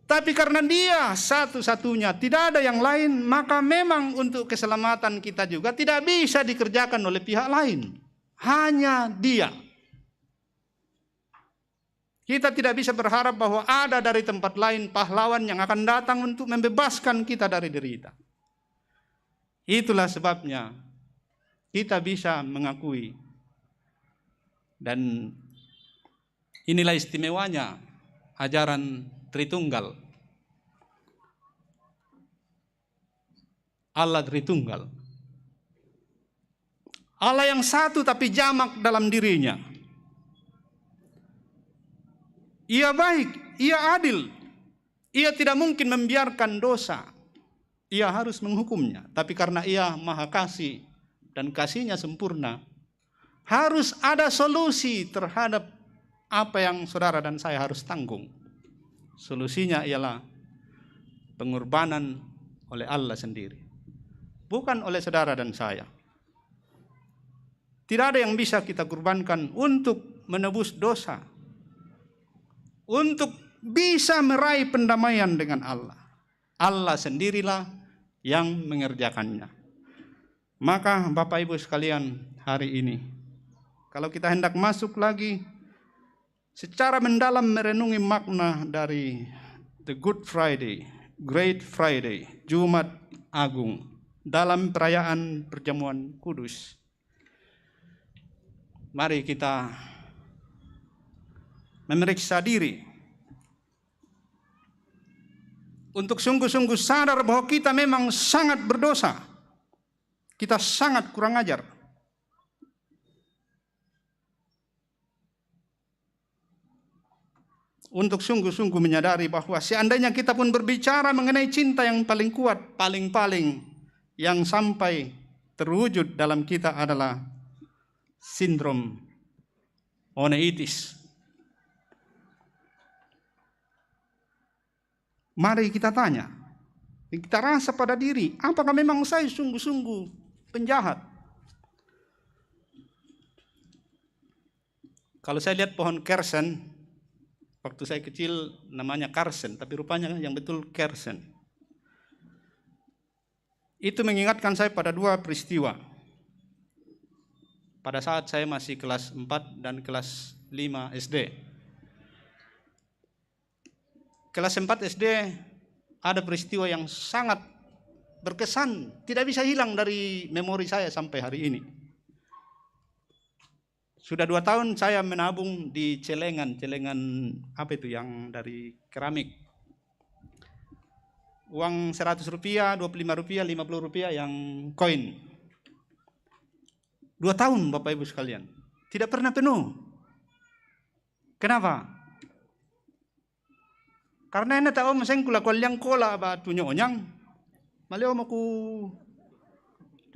Tapi karena dia satu-satunya, tidak ada yang lain, maka memang untuk keselamatan kita juga tidak bisa dikerjakan oleh pihak lain. Hanya dia. Kita tidak bisa berharap bahwa ada dari tempat lain pahlawan yang akan datang untuk membebaskan kita dari derita. Itulah sebabnya kita bisa mengakui. Dan inilah istimewanya ajaran Tritunggal. Allah Tritunggal. Allah yang satu tapi jamak dalam dirinya. Ia baik, ia adil. Ia tidak mungkin membiarkan dosa. Ia harus menghukumnya. Tapi karena ia maha kasih dan kasihnya sempurna, harus ada solusi terhadap apa yang saudara dan saya harus tanggung. Solusinya ialah pengorbanan oleh Allah sendiri. Bukan oleh saudara dan saya. Tidak ada yang bisa kita korbankan untuk menebus dosa. Untuk bisa meraih pendamaian dengan Allah. Allah sendirilah yang mengerjakannya. Maka Bapak Ibu sekalian hari ini, kalau kita hendak masuk lagi secara mendalam merenungi makna dari The Good Friday, Great Friday, Jumat Agung, dalam perayaan perjamuan kudus, mari kita memeriksa diri untuk sungguh-sungguh sadar bahwa kita memang sangat berdosa. Kita sangat kurang ajar. Untuk sungguh-sungguh menyadari bahwa seandainya kita pun berbicara mengenai cinta yang paling kuat, paling-paling yang sampai terwujud dalam kita adalah sindrom oneitis. Mari kita tanya, kita rasa pada diri, apakah memang saya sungguh-sungguh penjahat? Kalau saya lihat pohon kersen, waktu saya kecil namanya karsen, tapi rupanya yang betul kersen. Itu mengingatkan saya pada dua peristiwa. Pada saat saya masih kelas 4 dan kelas 5 SD. Kelas 4 SD ada peristiwa yang sangat berkesan, tidak bisa hilang dari memori saya sampai hari ini. Sudah 2 tahun saya menabung di celengan apa itu yang dari keramik. Uang 100 rupiah, 25 rupiah, 50 rupiah yang koin. 2 tahun Bapak Ibu sekalian, tidak pernah penuh. Kenapa? Karena ina tahu maseng kula kolyang kola ba tunyo onyang. Maleo maku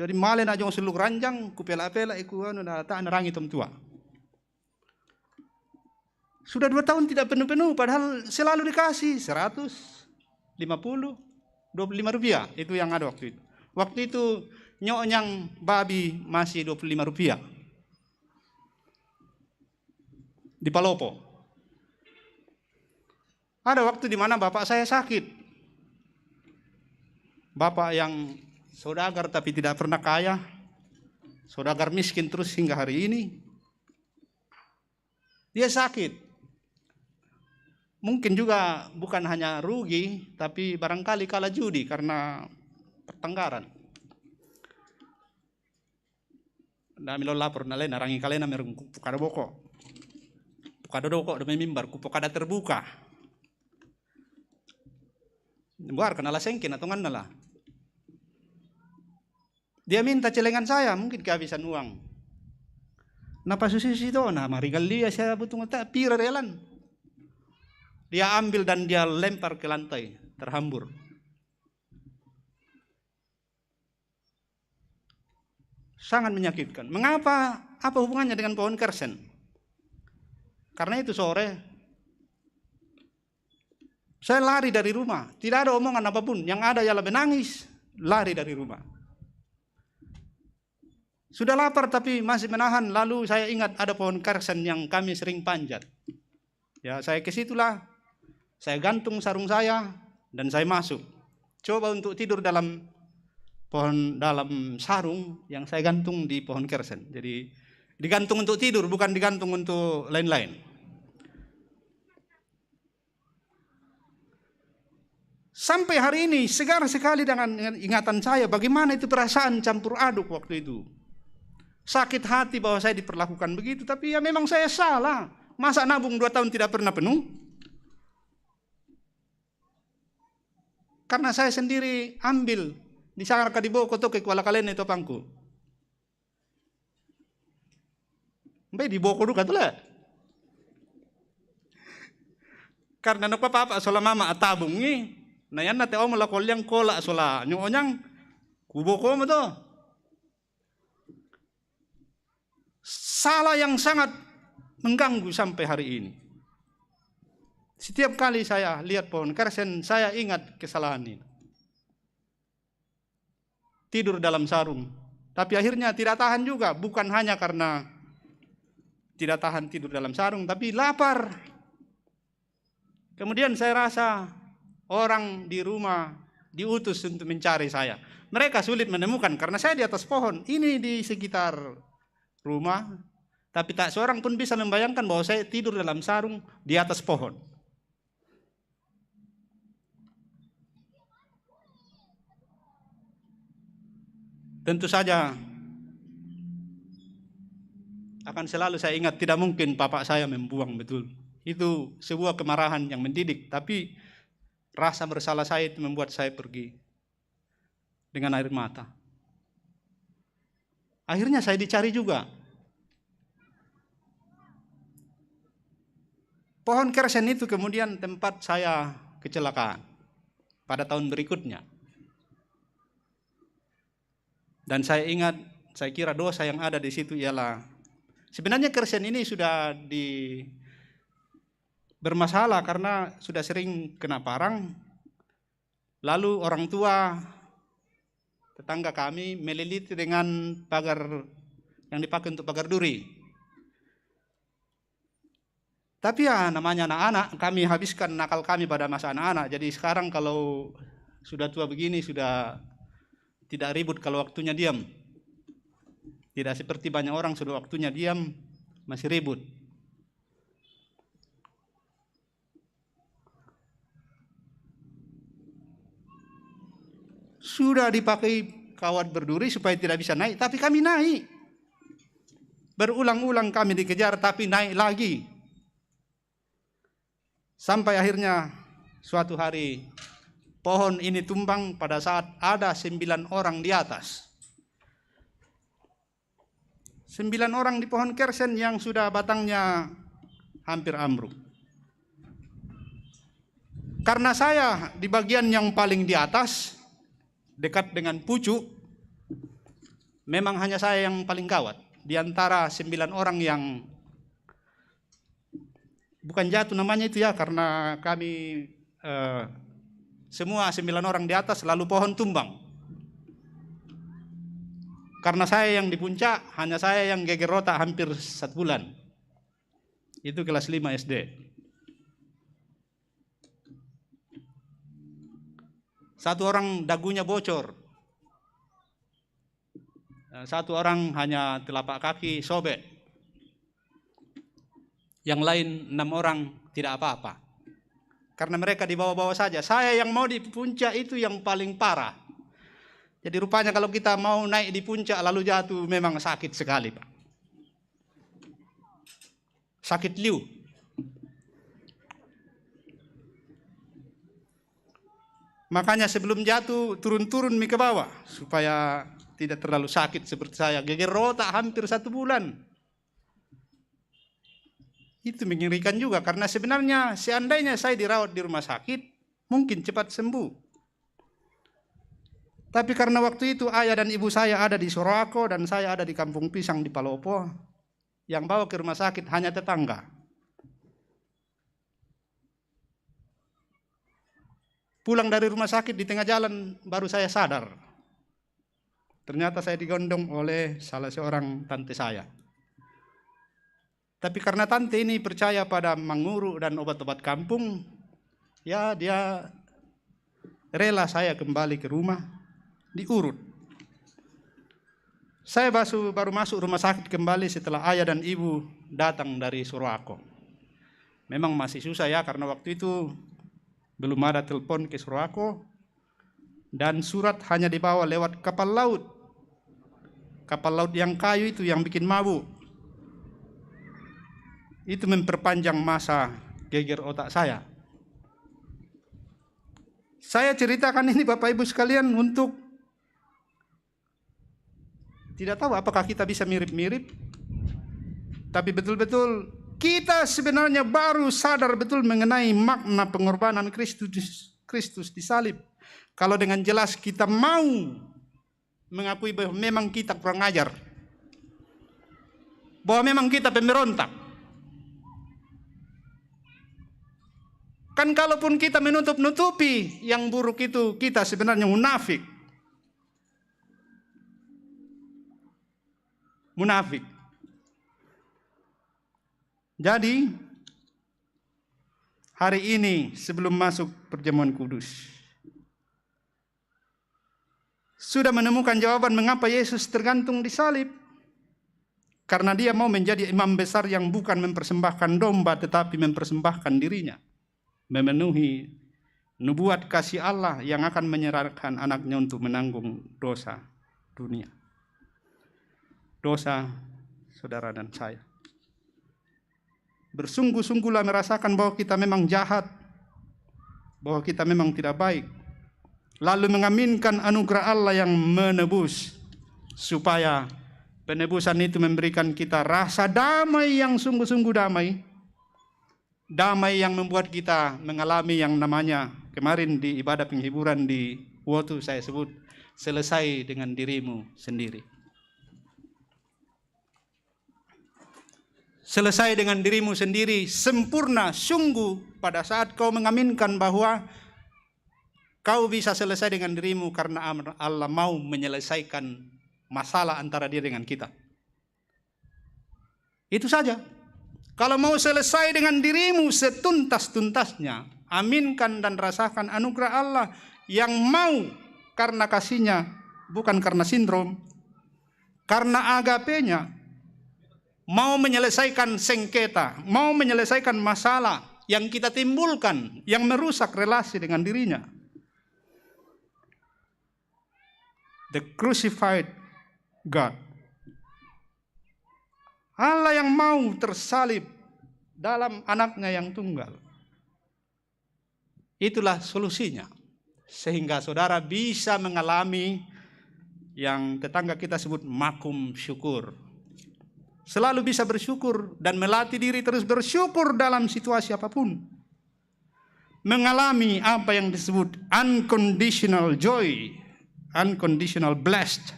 jadi malen aja suluk ranjang ku pela-pela iku anu na ta narangi tom tua. Sudah 2 tahun tidak penuh-penuh padahal selalu dikasih 100, 50, 25 rupiah itu yang ada waktu itu. Waktu itu nyonyang babi masih 25 rupiah. Di Palopo. Ada waktu di mana bapak saya sakit. bapak yang saudagar tapi tidak pernah kaya, saudagar miskin terus hingga hari ini. Dia sakit. Mungkin juga bukan hanya rugi, tapi barangkali kalah judi karena pertengkaran. Dami lo lapor na lain narangi kalian merung pukada boko. Pukada doko demi mimbar ku pukada terbuka. Buar kenala sengkin atau nganala. Dia minta celengan saya, mungkin kehabisan uang. Napa susi itu nah marigal dia saya butuh ngata pira relan. Dia ambil dan dia lempar ke lantai, terhambur. Sangat menyakitkan. Mengapa? Apa hubungannya dengan pohon kersen? Karena itu sore saya lari dari rumah. Tidak ada omongan apapun. Yang ada ialah menangis. Lari dari rumah. Sudah lapar tapi masih menahan. Lalu saya ingat ada pohon kersen yang kami sering panjat. Ya, saya ke situlah. Saya gantung sarung saya dan saya masuk. Coba untuk tidur dalam sarung yang saya gantung di pohon kersen. Jadi digantung untuk tidur, bukan digantung untuk lain-lain. Sampai hari ini segar sekali dengan ingatan saya bagaimana itu perasaan campur aduk waktu itu. Sakit hati bahwa saya diperlakukan begitu, tapi ya memang saya salah. Masa nabung 2 tahun tidak pernah penuh? Karena saya sendiri ambil di sangar kadibo koto ke kuala kalian itu pangku. Mbak di boko duka tuh lah. Karena nak papa sola mama atabung ni, nayan nate om la kolyang kola sola nyonyang kuboko mo to. Salah yang sangat mengganggu sampai hari ini. Setiap kali saya lihat pohon kersen, saya ingat kesalahan ini. Tidur dalam sarung. Tapi akhirnya tidak tahan juga. Bukan hanya karena tidak tahan tidur dalam sarung, tapi lapar. Kemudian saya rasa orang di rumah diutus untuk mencari saya. Mereka sulit menemukan karena saya di atas pohon. Ini di sekitar rumah. Tapi tak seorang pun bisa membayangkan bahwa saya tidur dalam sarung di atas pohon. Tentu saja akan selalu saya ingat tidak mungkin bapak saya membuang betul. Itu sebuah kemarahan yang mendidik, tapi rasa bersalah saya itu membuat saya pergi dengan air mata. Akhirnya saya dicari juga. Pohon kersen itu kemudian tempat saya kecelakaan pada tahun berikutnya. Dan saya ingat, saya kira dosa yang ada di situ ialah sebenarnya kersen ini sudah bermasalah karena sudah sering kena parang. Lalu orang tua tetangga kami meliliti dengan pagar yang dipakai untuk pagar duri. Tapi ya namanya anak-anak, kami habiskan nakal kami pada masa anak-anak. Jadi sekarang kalau sudah tua begini sudah tidak ribut kalau waktunya diam. Tidak seperti banyak orang sudah waktunya diam masih ribut. Sudah dipakai kawat berduri supaya tidak bisa naik, tapi kami naik. Berulang-ulang kami dikejar tapi naik lagi. Sampai akhirnya suatu hari pohon ini tumbang pada saat ada 9 orang di atas. 9 orang di pohon kersen yang sudah batangnya hampir ambruk. Karena saya di bagian yang paling di atas, dekat dengan pucuk, memang hanya saya yang paling gawat. Di antara 9 orang yang bukan jatuh namanya itu ya, karena kami semua 9 orang di atas lalu pohon tumbang. Karena saya yang di puncak, hanya saya yang geger otak hampir 1 bulan. Itu kelas 5 SD. Satu orang dagunya bocor. Satu orang hanya telapak kaki sobek. Yang lain 6 orang tidak apa-apa. Karena mereka di bawah-bawah saja. Saya yang mau di puncak itu yang paling parah. Jadi rupanya kalau kita mau naik di puncak lalu jatuh memang sakit sekali, Pak. Sakit liu. Makanya sebelum jatuh turun-turun ke bawah supaya tidak terlalu sakit seperti saya. Geger otak hampir 1 bulan. Itu mengerikan juga karena sebenarnya seandainya saya dirawat di rumah sakit mungkin cepat sembuh. Tapi karena waktu itu ayah dan ibu saya ada di Sorowako dan saya ada di Kampung Pisang di Palopo, yang bawa ke rumah sakit hanya tetangga. Pulang dari rumah sakit di tengah jalan baru saya sadar. Ternyata saya digondong oleh salah seorang tante saya. Tapi karena tante ini percaya pada manguru dan obat-obat kampung, ya dia rela saya kembali ke rumah, diurut. Saya baru masuk rumah sakit kembali setelah ayah dan ibu datang dari Sorowako. Memang masih susah ya karena waktu itu belum ada telepon ke Sorowako dan surat hanya dibawa lewat kapal laut. Kapal laut yang kayu itu yang bikin mabuk. Itu memperpanjang masa geger otak saya. Saya ceritakan ini Bapak Ibu sekalian untuk tidak tahu apakah kita bisa mirip-mirip, tapi betul-betul kita sebenarnya baru sadar betul mengenai makna pengorbanan Kristus di salib. Kalau dengan jelas kita mau mengakui bahwa memang kita kurang ajar, bahwa memang kita pemberontak. Kan kalaupun kita menutup-nutupi yang buruk itu, kita sebenarnya munafik. Munafik. Jadi, hari ini sebelum masuk perjamuan kudus, sudah menemukan jawaban mengapa Yesus tergantung di salib. Karena dia mau menjadi imam besar yang bukan mempersembahkan domba, tetapi mempersembahkan dirinya. Memenuhi nubuat kasih Allah yang akan menyerahkan anaknya untuk menanggung dosa dunia. Dosa saudara dan saya. Bersungguh-sungguhlah merasakan bahwa kita memang jahat, bahwa kita memang tidak baik. Lalu mengaminkan anugerah Allah yang menebus, supaya penebusan itu memberikan kita rasa damai yang sungguh-sungguh damai. Damai yang membuat kita mengalami yang namanya kemarin di ibadah penghiburan di Wotu saya sebut selesai dengan dirimu sendiri. Selesai dengan dirimu sendiri sempurna sungguh pada saat kau mengaminkan bahwa kau bisa selesai dengan dirimu karena Allah mau menyelesaikan masalah antara dia dengan kita. Itu saja. Kalau mau selesai dengan dirimu setuntas-tuntasnya, aminkan dan rasakan anugerah Allah yang mau karena kasihnya, bukan karena sindrom, karena agapenya, mau menyelesaikan sengketa, mau menyelesaikan masalah yang kita timbulkan, yang merusak relasi dengan dirinya. The crucified God. Allah yang mau tersalib dalam anaknya yang tunggal. Itulah solusinya. Sehingga saudara bisa mengalami yang tetangga kita sebut makum syukur. Selalu bisa bersyukur dan melatih diri terus bersyukur dalam situasi apapun. Mengalami apa yang disebut unconditional joy, unconditional blessed,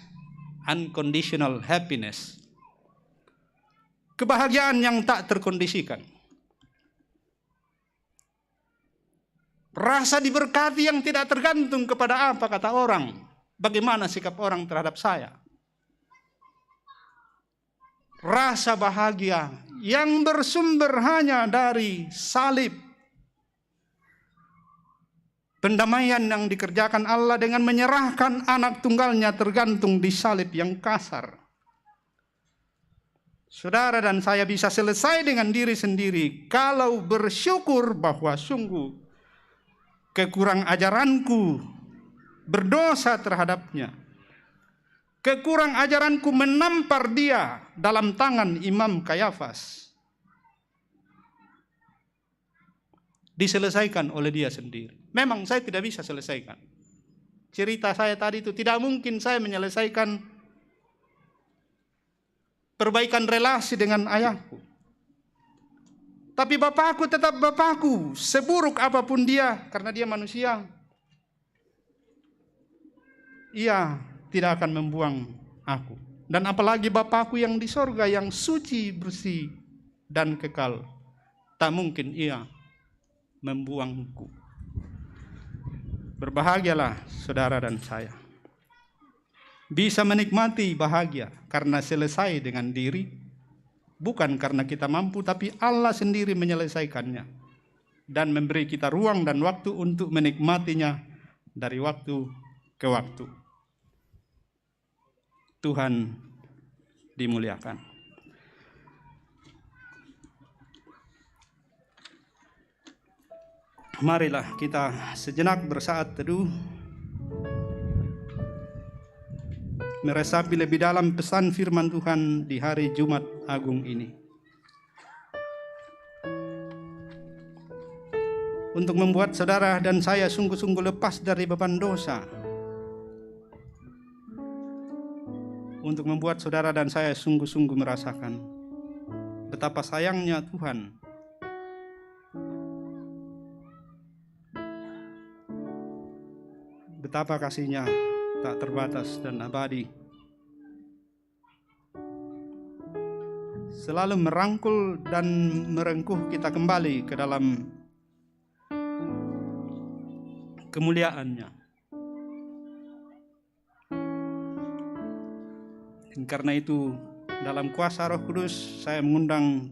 unconditional happiness. Kebahagiaan yang tak terkondisikan. Rasa diberkati yang tidak tergantung kepada apa kata orang. Bagaimana sikap orang terhadap saya. Rasa bahagia yang bersumber hanya dari salib. Pendamaian yang dikerjakan Allah dengan menyerahkan anak tunggalnya tergantung di salib yang kasar. Saudara dan saya bisa selesai dengan diri sendiri kalau bersyukur bahwa sungguh kekurang ajaranku berdosa terhadapnya. Kekurang ajaranku menampar dia dalam tangan Imam Kayafas. Diselesaikan oleh dia sendiri. Memang saya tidak bisa selesaikan. Cerita saya tadi itu tidak mungkin saya menyelesaikan perbaikan relasi dengan ayahku. Tapi bapakku tetap bapakku, seburuk apapun dia, karena dia manusia. Ia tidak akan membuang aku. Dan apalagi bapakku yang di sorga, yang suci, bersih, dan kekal. Tak mungkin ia membuangku. Berbahagialah saudara dan saya. Bisa menikmati bahagia karena selesai dengan diri, bukan karena kita mampu, tapi Allah sendiri menyelesaikannya dan memberi kita ruang dan waktu untuk menikmatinya dari waktu ke waktu. Tuhan dimuliakan. Marilah kita sejenak bersaat teduh, meresapi lebih dalam pesan firman Tuhan di hari Jumat Agung ini. Untuk membuat saudara dan saya sungguh-sungguh lepas dari beban dosa. Untuk membuat saudara dan saya sungguh-sungguh merasakan betapa sayangnya Tuhan. Betapa kasih-Nya tak terbatas dan abadi. Selalu merangkul dan merengkuh kita kembali ke dalam kemuliaan-Nya. Dan karena itu, dalam kuasa Roh Kudus, saya mengundang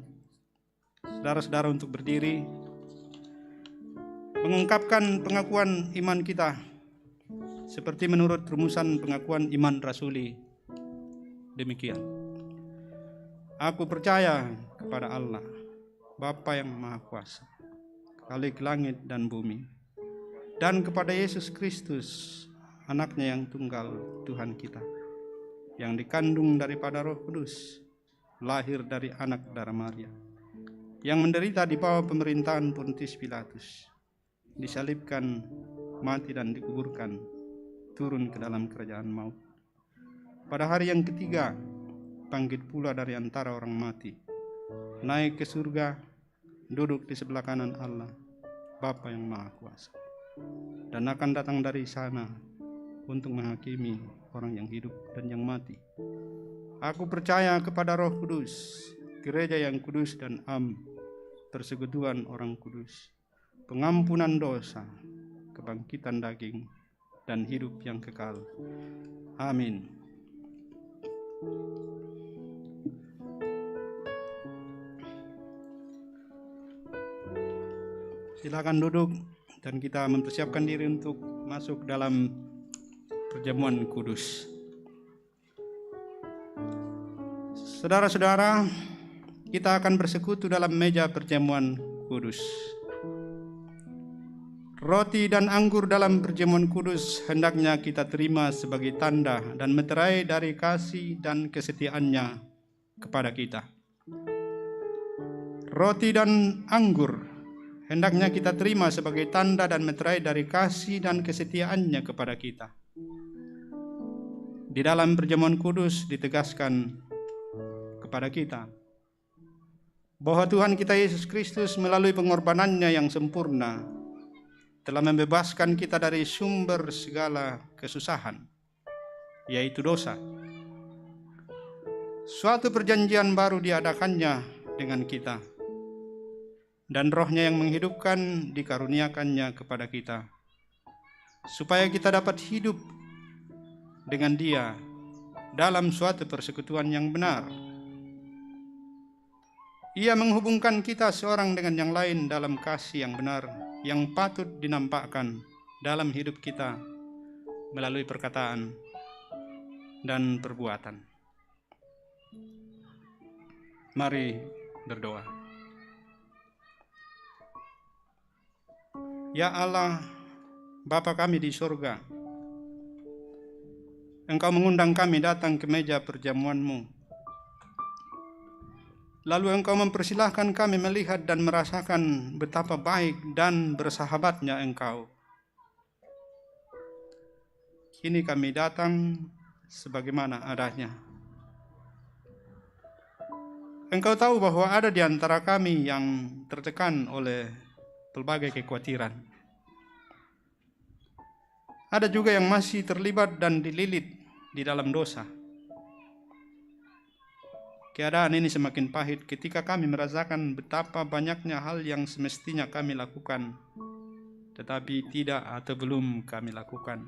saudara-saudara untuk berdiri, mengungkapkan pengakuan iman kita seperti menurut rumusan pengakuan iman rasuli. Demikian. Aku percaya kepada Allah, Bapa yang Maha Kuasa, Khalik langit dan bumi, dan kepada Yesus Kristus, anaknya yang tunggal, Tuhan kita, yang dikandung daripada Roh Kudus, lahir dari anak darah Maria, yang menderita di bawah pemerintahan Pontius Pilatus, disalibkan, mati dan dikuburkan, turun ke dalam kerajaan maut. Pada hari yang ketiga, bangkit pula dari antara orang mati, naik ke surga, duduk di sebelah kanan Allah, Bapa yang Maha Kuasa, dan akan datang dari sana untuk menghakimi orang yang hidup dan yang mati. Aku percaya kepada Roh Kudus, gereja yang kudus dan am, persekutuan orang kudus, pengampunan dosa, kebangkitan daging, dan hidup yang kekal. Amin. Silakan duduk dan kita mempersiapkan diri untuk masuk dalam perjamuan kudus. Saudara-saudara, kita akan bersekutu dalam meja perjamuan kudus. Roti dan anggur dalam perjamuan kudus hendaknya kita terima sebagai tanda dan meterai dari kasih dan kesetiaan-Nya kepada kita. Roti dan anggur hendaknya kita terima sebagai tanda dan meterai dari kasih dan kesetiaan-Nya kepada kita. Di dalam perjamuan kudus ditegaskan kepada kita bahwa Tuhan kita Yesus Kristus melalui pengorbanannya yang sempurna telah membebaskan kita dari sumber segala kesusahan, yaitu dosa. Suatu perjanjian baru diadakannya dengan kita, dan Roh-Nya yang menghidupkan dikaruniakannya kepada kita, supaya kita dapat hidup dengan Dia dalam suatu persekutuan yang benar. Ia menghubungkan kita seorang dengan yang lain dalam kasih yang benar, yang patut dinampakkan dalam hidup kita melalui perkataan dan perbuatan. Mari berdoa. Ya Allah, Bapa kami di surga, Engkau mengundang kami datang ke meja perjamuan-Mu. Lalu Engkau mempersilahkan kami melihat dan merasakan betapa baik dan bersahabatnya Engkau. Kini kami datang sebagaimana adanya. Engkau tahu bahwa ada di antara kami yang tertekan oleh pelbagai kekhawatiran. Ada juga yang masih terlibat dan dililit di dalam dosa. Keadaan ini semakin pahit ketika kami merasakan betapa banyaknya hal yang semestinya kami lakukan, tetapi tidak atau belum kami lakukan.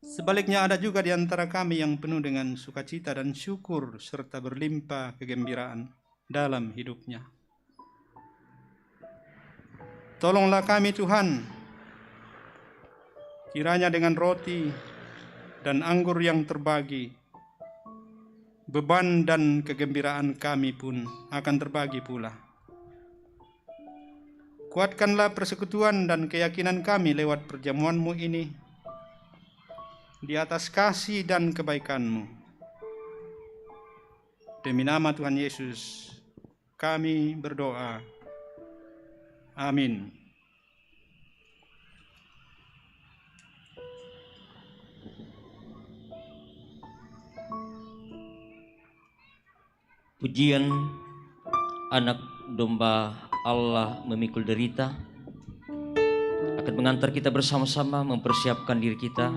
Sebaliknya ada juga di antara kami yang penuh dengan sukacita dan syukur serta berlimpah kegembiraan dalam hidupnya. Tolonglah kami Tuhan, kiranya dengan roti dan anggur yang terbagi, beban dan kegembiraan kami pun akan terbagi pula. Kuatkanlah persekutuan dan keyakinan kami lewat perjamuan-Mu ini di atas kasih dan kebaikan-Mu. Demi nama Tuhan Yesus, kami berdoa. Amin. Pujian anak domba Allah memikul derita akan mengantar kita bersama-sama mempersiapkan diri kita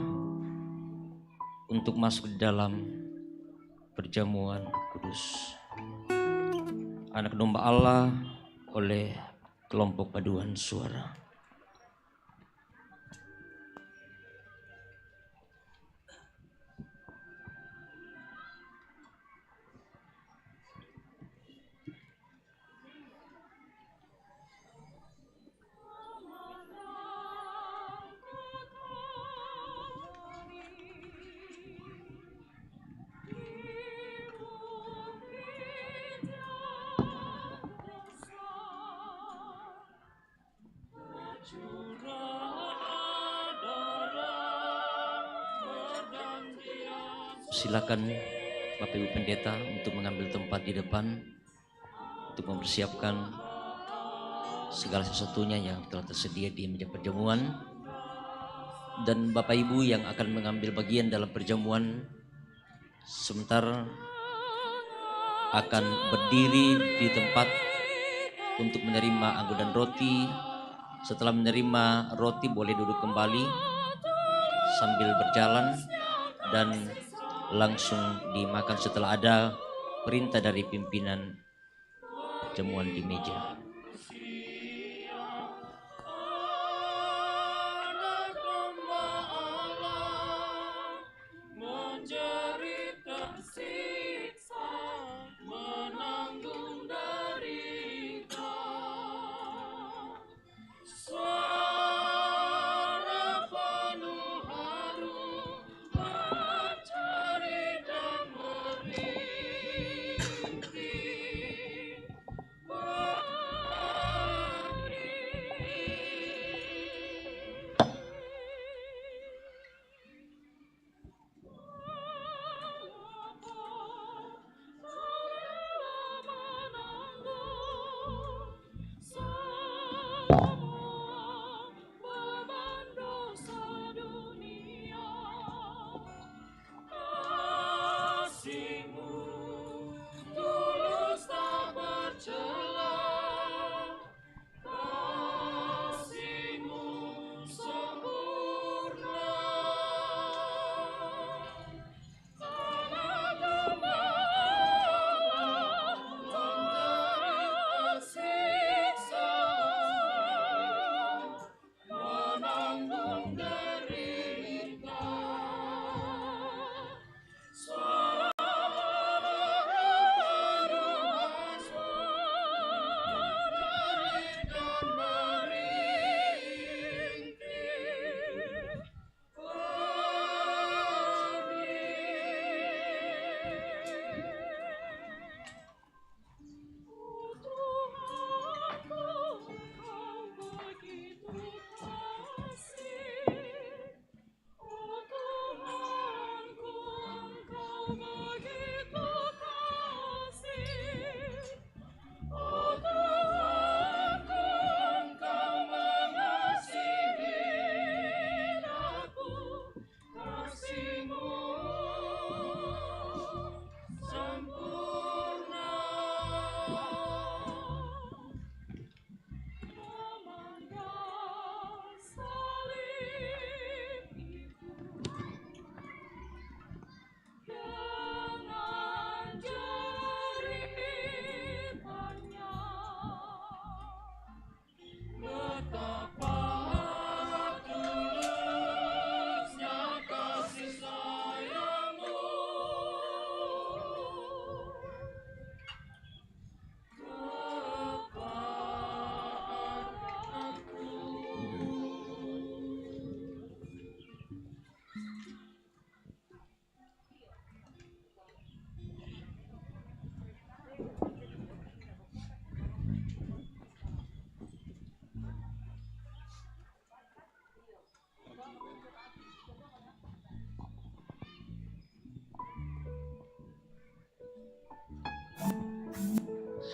untuk masuk di dalam perjamuan kudus. Anak domba Allah oleh kelompok paduan suara. Silakan Bapak Ibu Pendeta untuk mengambil tempat di depan untuk mempersiapkan segala sesuatunya yang telah tersedia di meja perjamuan, dan Bapak Ibu yang akan mengambil bagian dalam perjamuan sebentar akan berdiri di tempat untuk menerima anggur dan roti. Setelah menerima roti boleh duduk kembali sambil berjalan dan langsung dimakan setelah ada perintah dari pimpinan perjamuan di meja.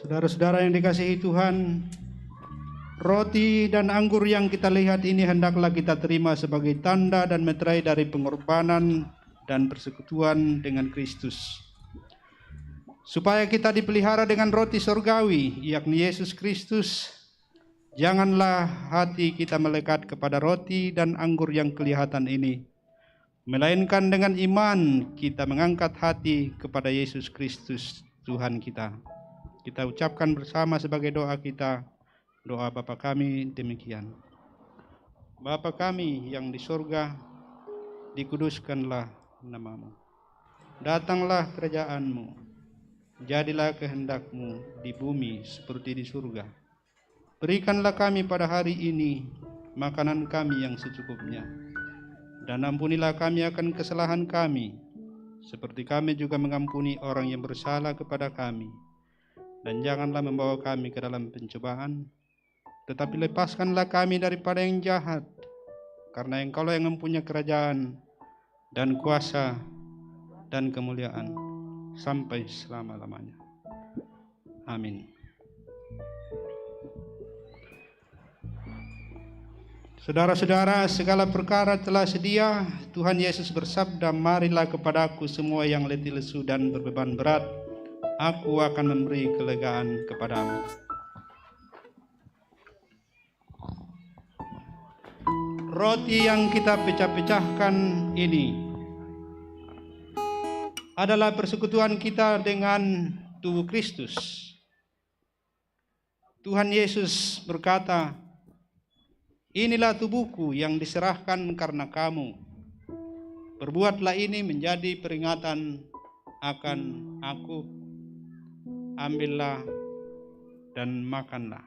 Saudara-saudara yang dikasihi Tuhan, roti dan anggur yang kita lihat ini hendaklah kita terima sebagai tanda dan meterai dari pengorbanan dan persekutuan dengan Kristus. Supaya kita dipelihara dengan roti surgawi, yakni Yesus Kristus, janganlah hati kita melekat kepada roti dan anggur yang kelihatan ini, melainkan dengan iman kita mengangkat hati kepada Yesus Kristus Tuhan kita. Kita ucapkan bersama sebagai doa kita, doa Bapa kami demikian. Bapa kami yang di surga, dikuduskanlah namamu. Datanglah kerajaanmu, jadilah kehendakmu di bumi seperti di surga. Berikanlah kami pada hari ini makanan kami yang secukupnya. Dan ampunilah kami akan kesalahan kami, seperti kami juga mengampuni orang yang bersalah kepada kami. Dan janganlah membawa kami ke dalam pencobaan, tetapi lepaskanlah kami daripada yang jahat, karena Engkaulah yang mempunyai kerajaan dan kuasa dan kemuliaan sampai selama-lamanya. Amin. Saudara-saudara, segala perkara telah sedia. Tuhan Yesus bersabda, marilah kepadaku semua yang letih lesu dan berbeban berat, aku akan memberi kelegaan kepadamu. Roti yang kita pecah-pecahkan ini adalah persekutuan kita dengan tubuh Kristus. Tuhan Yesus berkata, inilah tubuhku yang diserahkan karena kamu. Perbuatlah ini menjadi peringatan akan aku. Ambillah dan makanlah.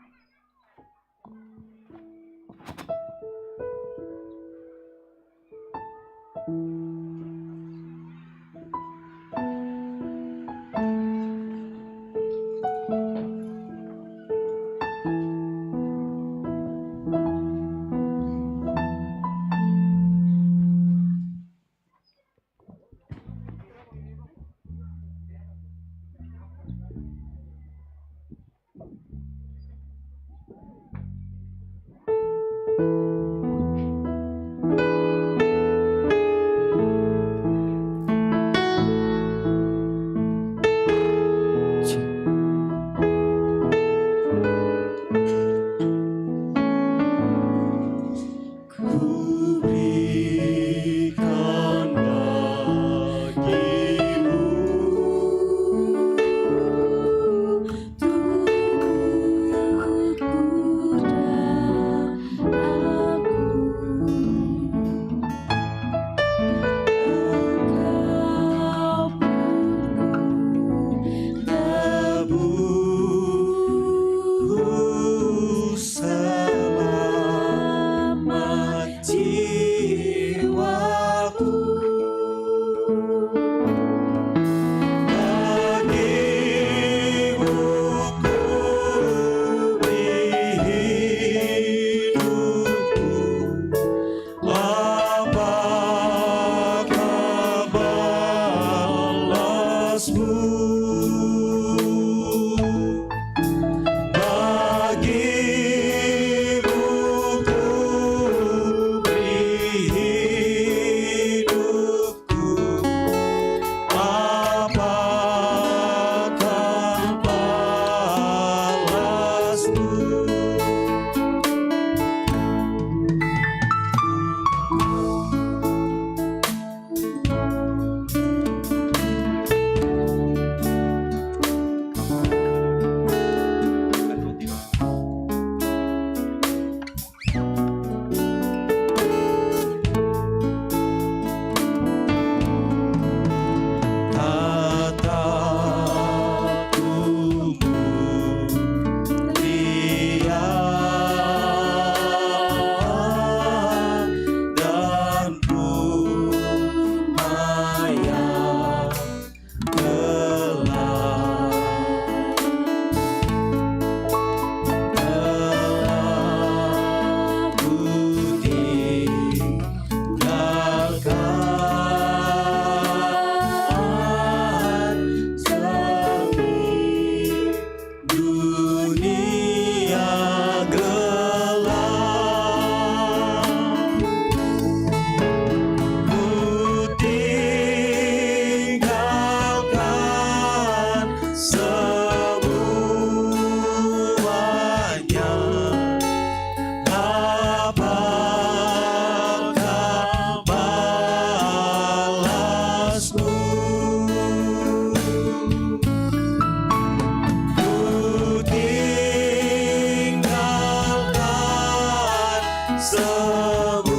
semuanya.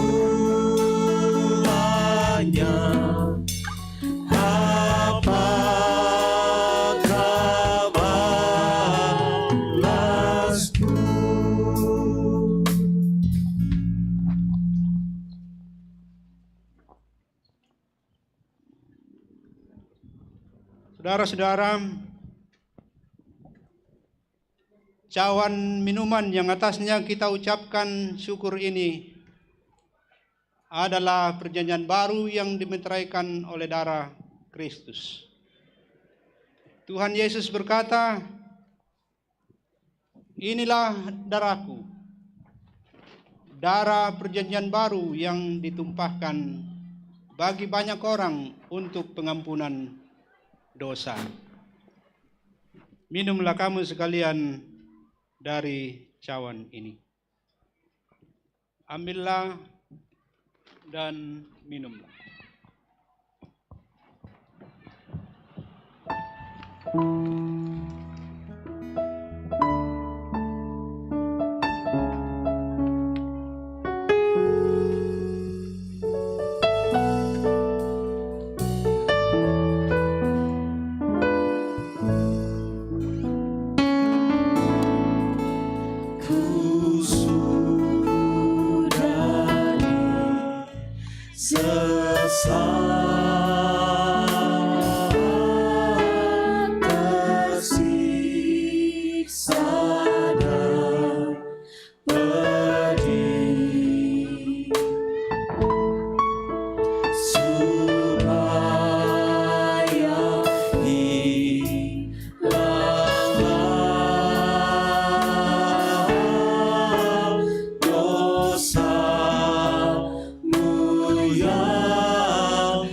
Apakah balasku? Saudara-saudara, cawan minuman yang atasnya kita ucapkan syukur ini adalah perjanjian baru yang dimeteraikan oleh darah Kristus. Tuhan Yesus berkata, "Inilah darahku, darah perjanjian baru yang ditumpahkan bagi banyak orang untuk pengampunan dosa. Minumlah kamu sekalian dari cawan ini." Ambillah dan minumlah. Tersiksa dan pedih, supaya hilanglah dosamu yang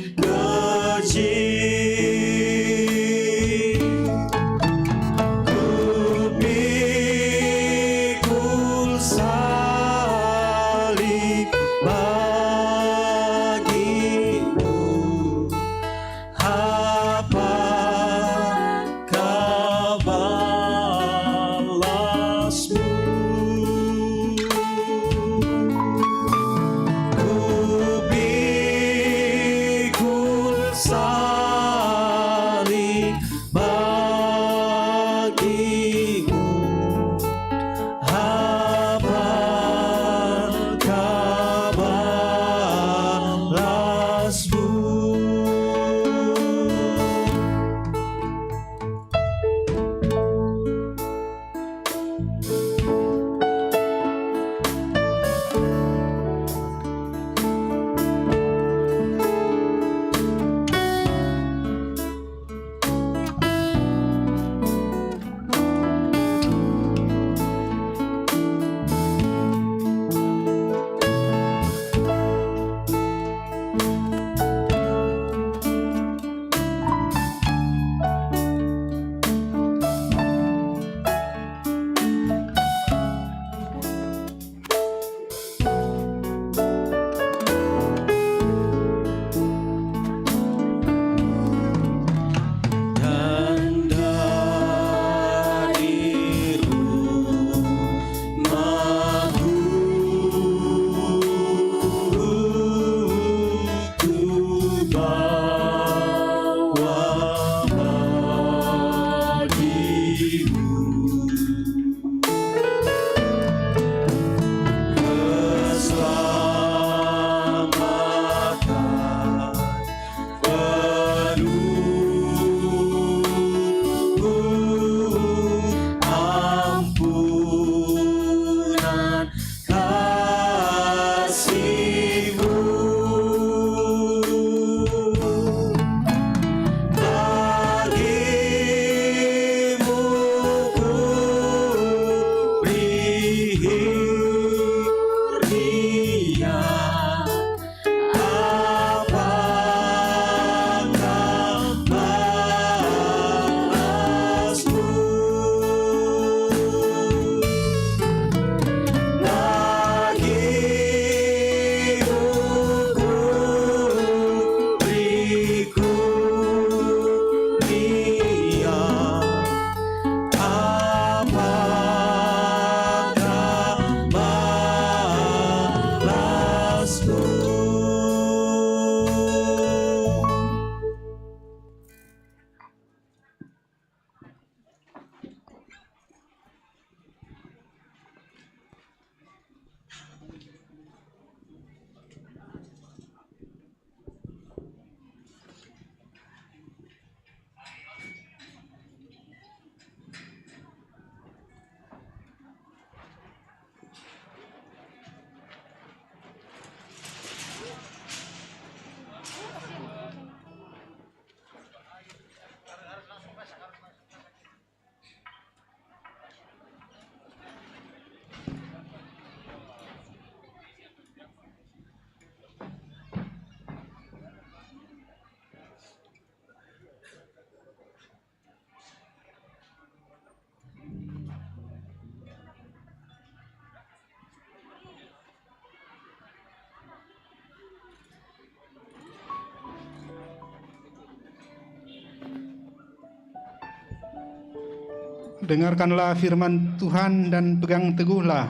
dengarkanlah firman Tuhan dan pegang teguhlah.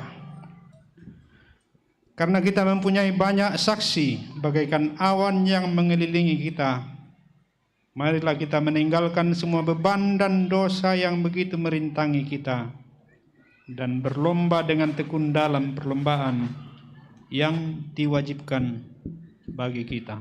Karena kita mempunyai banyak saksi bagaikan awan yang mengelilingi kita. Marilah kita meninggalkan semua beban dan dosa yang begitu merintangi kita dan berlomba dengan tekun dalam perlombaan yang diwajibkan bagi kita.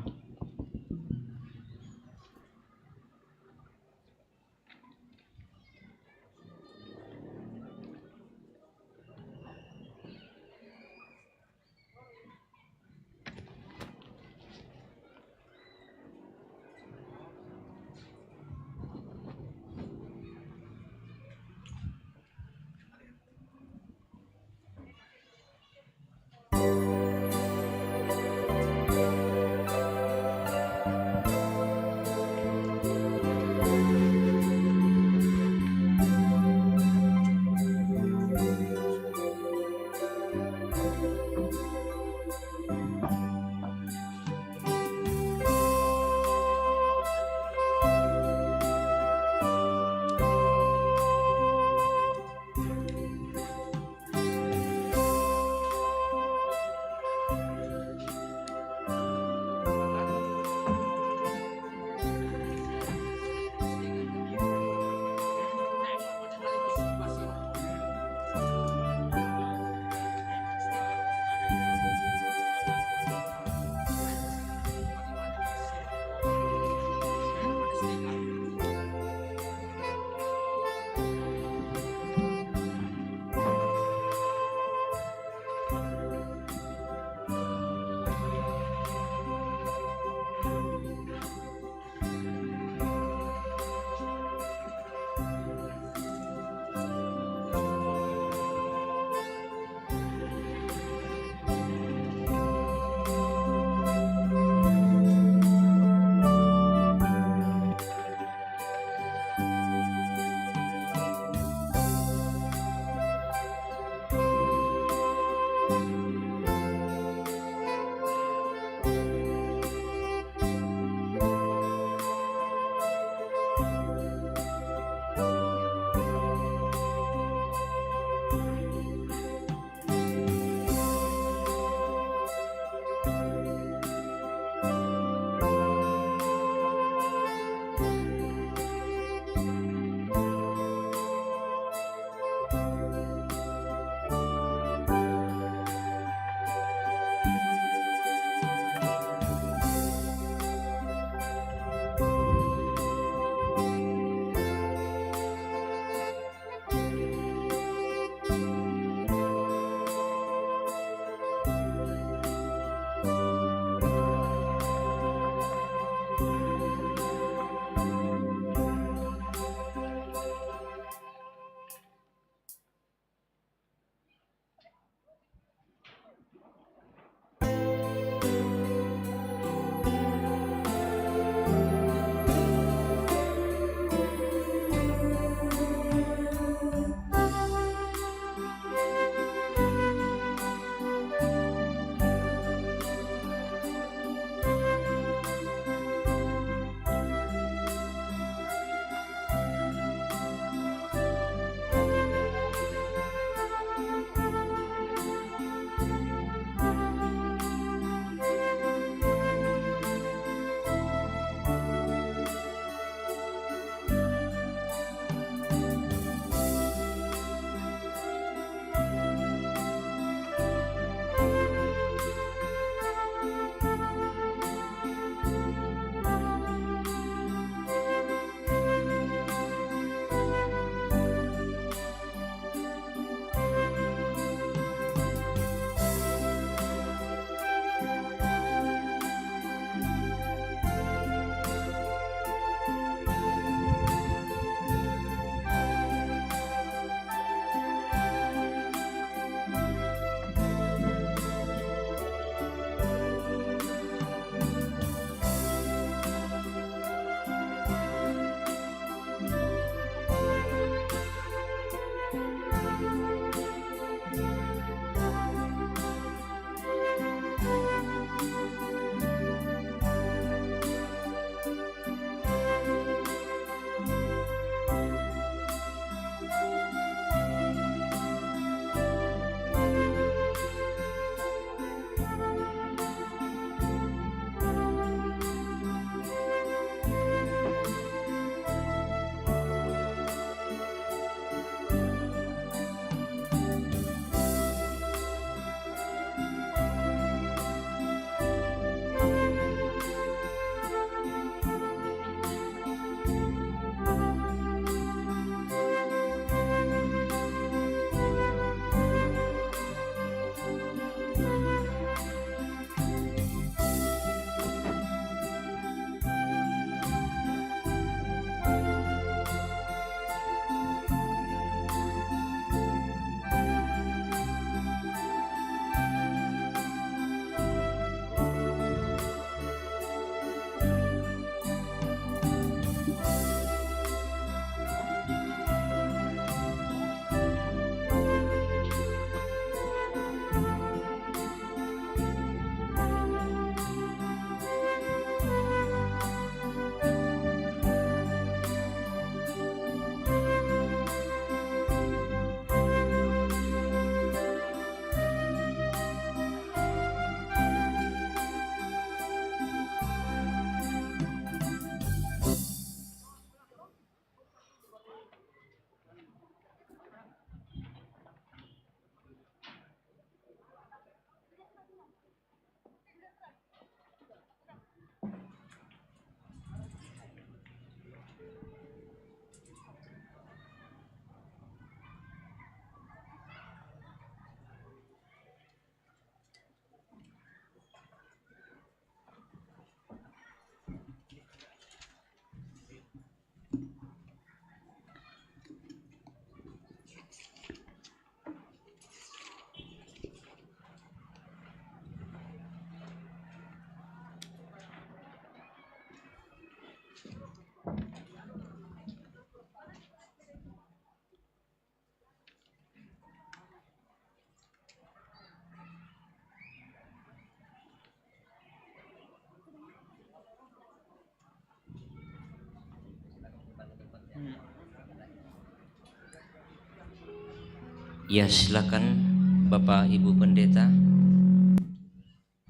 Ya, silakan Bapak Ibu Pendeta,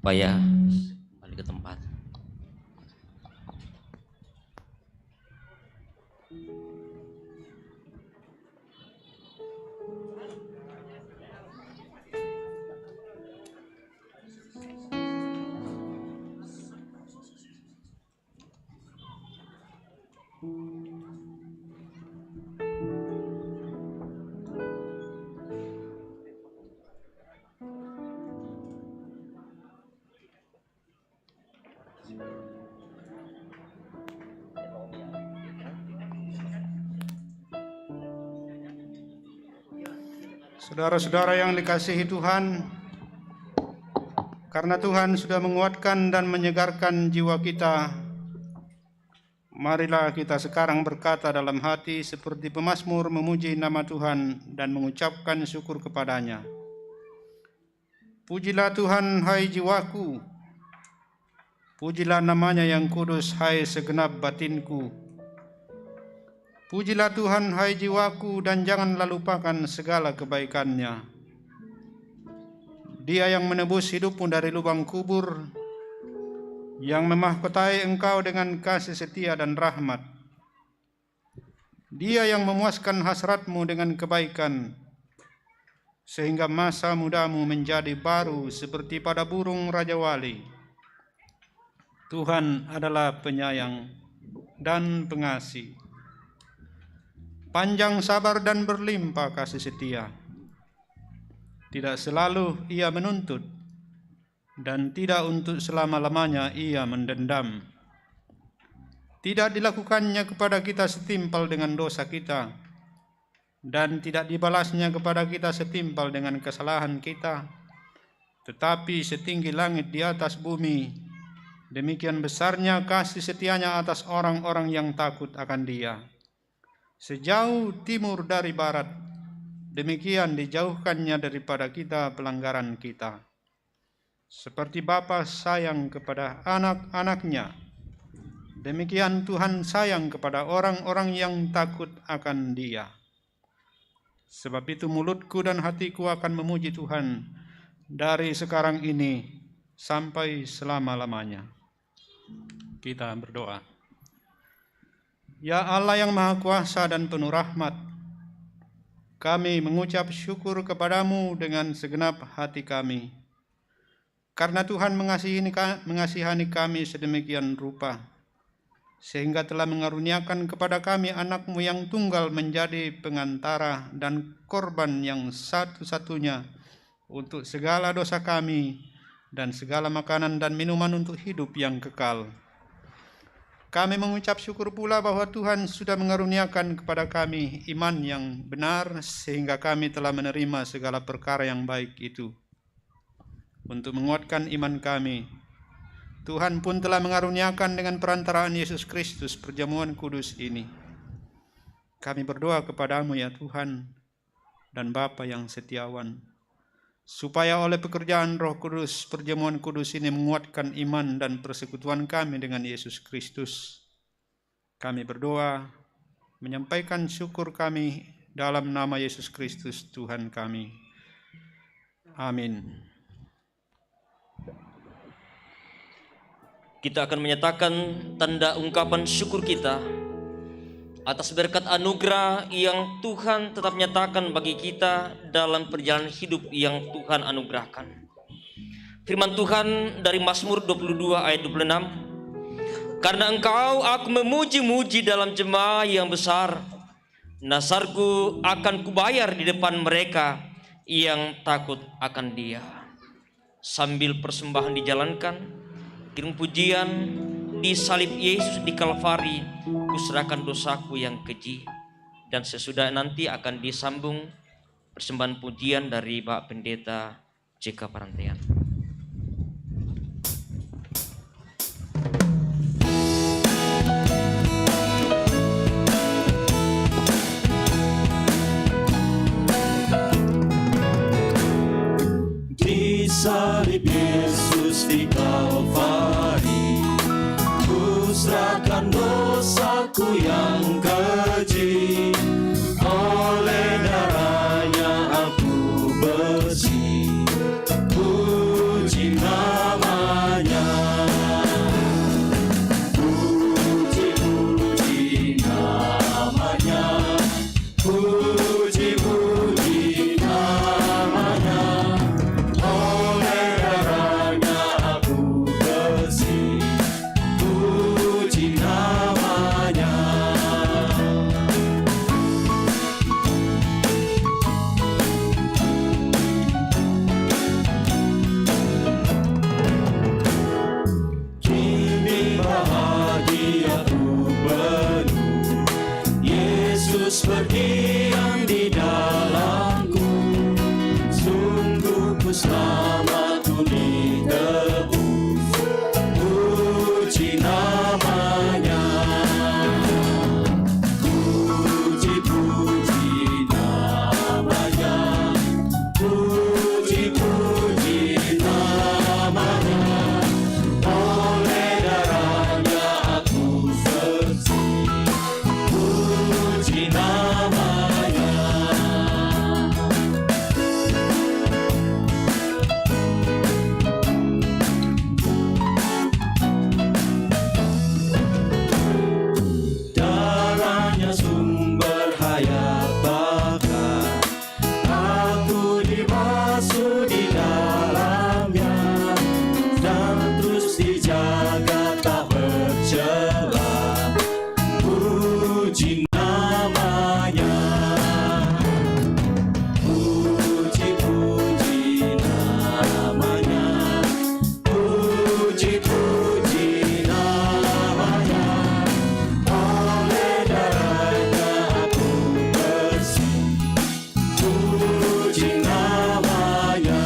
supaya kembali ke tempat. Saudara-saudara yang dikasihi Tuhan, karena Tuhan sudah menguatkan dan menyegarkan jiwa kita, marilah kita sekarang berkata dalam hati seperti pemazmur memuji nama Tuhan dan mengucapkan syukur kepadanya. Pujilah Tuhan, hai jiwaku, pujilah namanya yang kudus, hai segenap batinku. Pujilah Tuhan, hai jiwaku, dan janganlah lupakan segala kebaikannya. Dia yang menebus hidupmu dari lubang kubur, yang memahkotai engkau dengan kasih setia dan rahmat. Dia yang memuaskan hasratmu dengan kebaikan, sehingga masa mudamu menjadi baru seperti pada burung Raja Wali. Tuhan adalah penyayang dan pengasih, panjang sabar dan berlimpah kasih setia. Tidak selalu ia menuntut, dan tidak untuk selama-lamanya ia mendendam. Tidak dilakukannya kepada kita setimpal dengan dosa kita, dan tidak dibalasnya kepada kita setimpal dengan kesalahan kita. Tetapi setinggi langit di atas bumi, demikian besarnya kasih setianya atas orang-orang yang takut akan Dia. Sejauh timur dari barat, demikian dijauhkannya daripada kita pelanggaran kita. Seperti Bapa sayang kepada anak-anaknya, demikian Tuhan sayang kepada orang-orang yang takut akan Dia. Sebab itu mulutku dan hatiku akan memuji Tuhan dari sekarang ini sampai selama-lamanya. Kita berdoa. Ya Allah yang Maha Kuasa dan penuh rahmat, kami mengucap syukur kepadamu dengan segenap hati kami, karena Tuhan mengasihani kami sedemikian rupa, sehingga telah mengaruniakan kepada kami anak-Mu yang tunggal menjadi pengantara dan korban yang satu-satunya untuk segala dosa kami dan segala makanan dan minuman untuk hidup yang kekal. Kami mengucap syukur pula bahwa Tuhan sudah mengaruniakan kepada kami iman yang benar, sehingga kami telah menerima segala perkara yang baik itu. Untuk menguatkan iman kami, Tuhan pun telah mengaruniakan dengan perantaraan Yesus Kristus perjamuan kudus ini. Kami berdoa kepadamu ya Tuhan dan Bapa yang setiawan, supaya oleh pekerjaan Roh Kudus, perjamuan kudus ini menguatkan iman dan persekutuan kami dengan Yesus Kristus. Kami berdoa, menyampaikan syukur kami dalam nama Yesus Kristus Tuhan kami. Amin. Kita akan menyatakan tanda ungkapan syukur kita atas berkat anugerah yang Tuhan tetap nyatakan bagi kita dalam perjalanan hidup yang Tuhan anugerahkan. Firman Tuhan dari Mazmur 22 ayat 26. Karena Engkau aku memuji-muji dalam jemaah yang besar, nasarku akan kubayar di depan mereka yang takut akan Dia. Sambil persembahan dijalankan, kirim pujian di salib Yesus di Kalvari, kuserahkan dosaku yang keji. Dan sesudah nanti akan disambung persembahan pujian dari Pak Pendeta JK Parantean. Di salib Yesus di Kalvari, serahkan dosaku yang keji. Oleh darahnya aku bersih. Puji namanya, puji namanya, puji namanya. Oleh darahnya aku bersih. Puji namanya. Kini bahagia ku penuh, Yesus berdiam di dalamku. Sungguh ku selamat, ku ditebus. Puji namanya, puji namanya, puji namanya. Oleh darahnya aku bersih. Puji namanya. Darahnya sumber hayat bakar, aku dibasuh di dalamnya, dan terus dijaga tak bercela. Puji namanya, puji namanya, puji namanya. Oleh darahnya aku bersih. Puji namanya.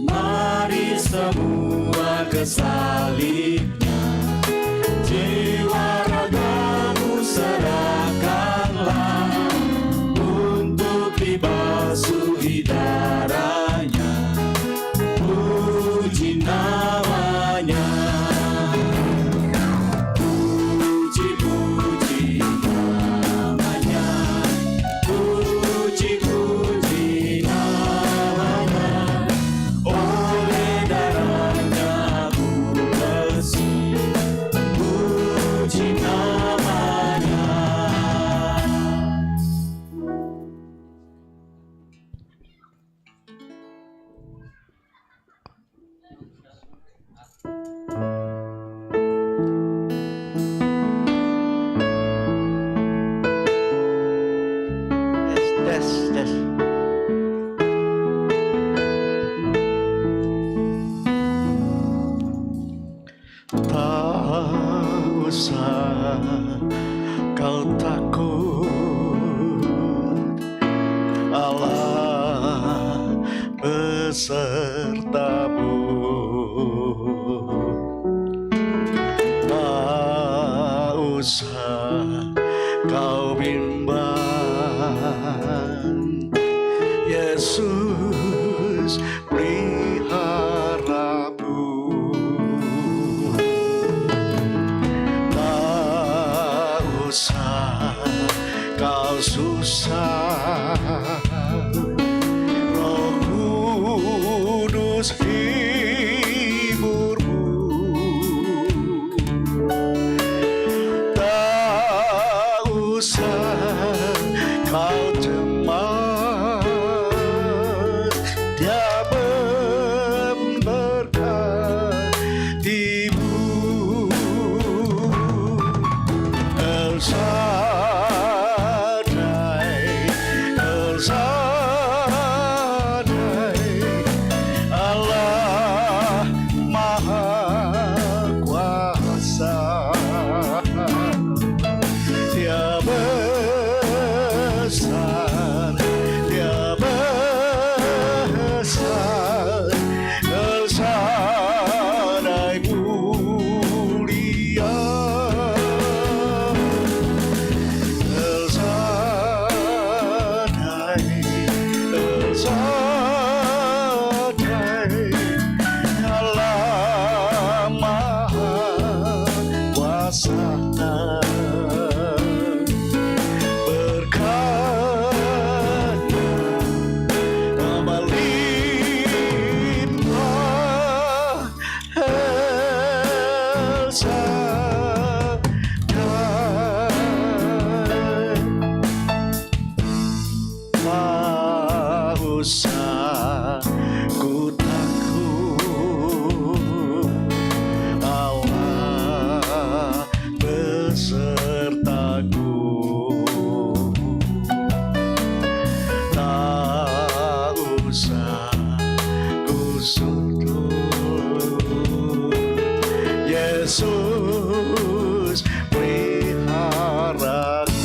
Mari semua ke salibnya, jiwa ragamu serahkanlah, untuk dibasuhi darahnya. Puji namanya, puji namanya, puji namanya. Oleh darahnya aku bersih. Puji namanya. Tak usah kau takut, Allah besertamu. Tak usah kau bimbang, Yesus peliharamu. Tak usah kau susah, Roh Kudus hiburmu. Tak usah kau cemas, Dia Tak usah ku takut, Allah besertaku. Tak usah ku sujud, Yesus peliharaku.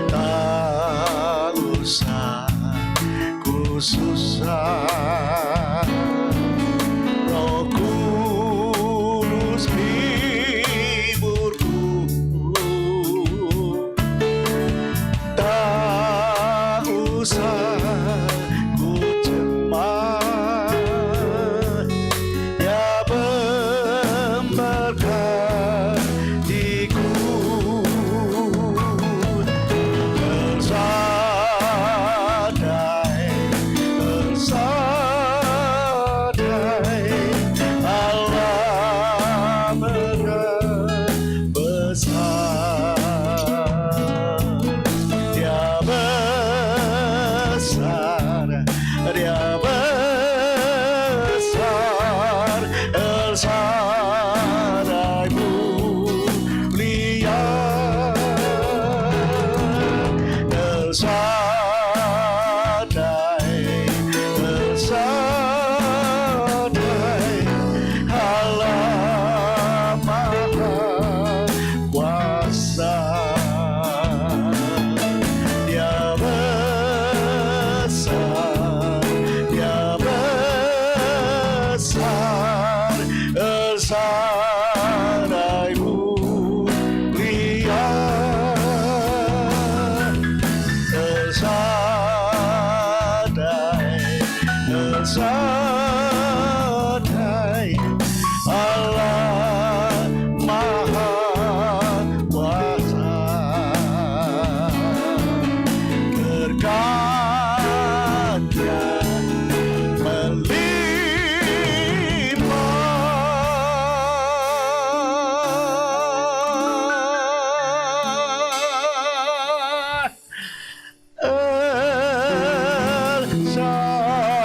Tak usah ku susah, Roh Kudus hiburku. Tak usah ku cemas, Dia memberkatiku. Tersadai Allah besar, Dia besar, Dia besar, El Shaddai mulia, El Shaddai, El Shaddai, Allah Maha Kuasa. Dia besar, Dia besar, El Shaddai mulia, El Shaddai, El Shaddai, Allah Maha Kuasa. Berkat-Nya melimpah. El Shaddai.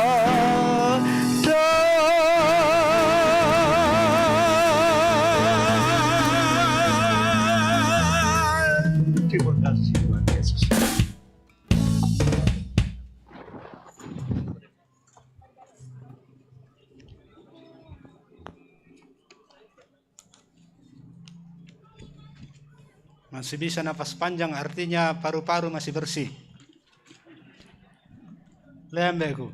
Terima kasih Tuhan Yesus. Masih bisa nafas panjang, artinya paru-paru masih bersih. Lembeku.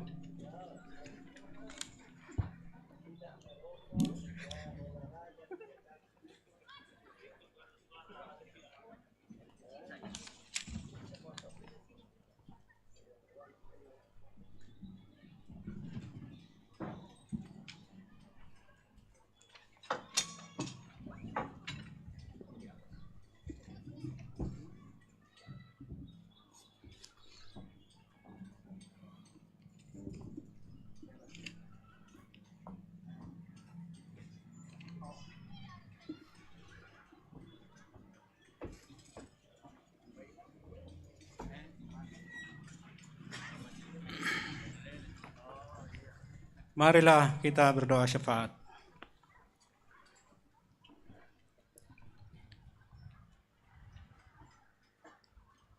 Marilah kita berdoa syafaat.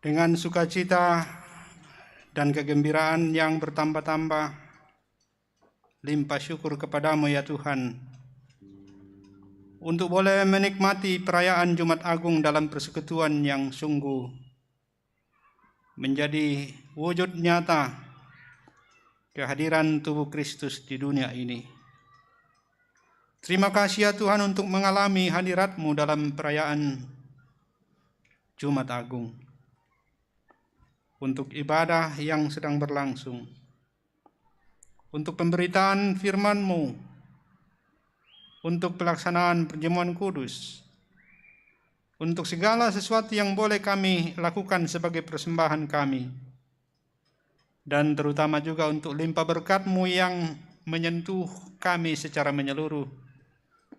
Dengan sukacita dan kegembiraan yang bertambah-tambah, limpah syukur kepadamu ya Tuhan, untuk boleh menikmati perayaan Jumat Agung dalam persekutuan yang sungguh menjadi wujud nyata kehadiran tubuh Kristus di dunia ini. Terima kasih ya Tuhan untuk mengalami hadirat-Mu dalam perayaan Jumat Agung, untuk ibadah yang sedang berlangsung, untuk pemberitaan firman-Mu, untuk pelaksanaan perjamuan kudus, untuk segala sesuatu yang boleh kami lakukan sebagai persembahan kami, dan terutama juga untuk limpah berkat-Mu yang menyentuh kami secara menyeluruh,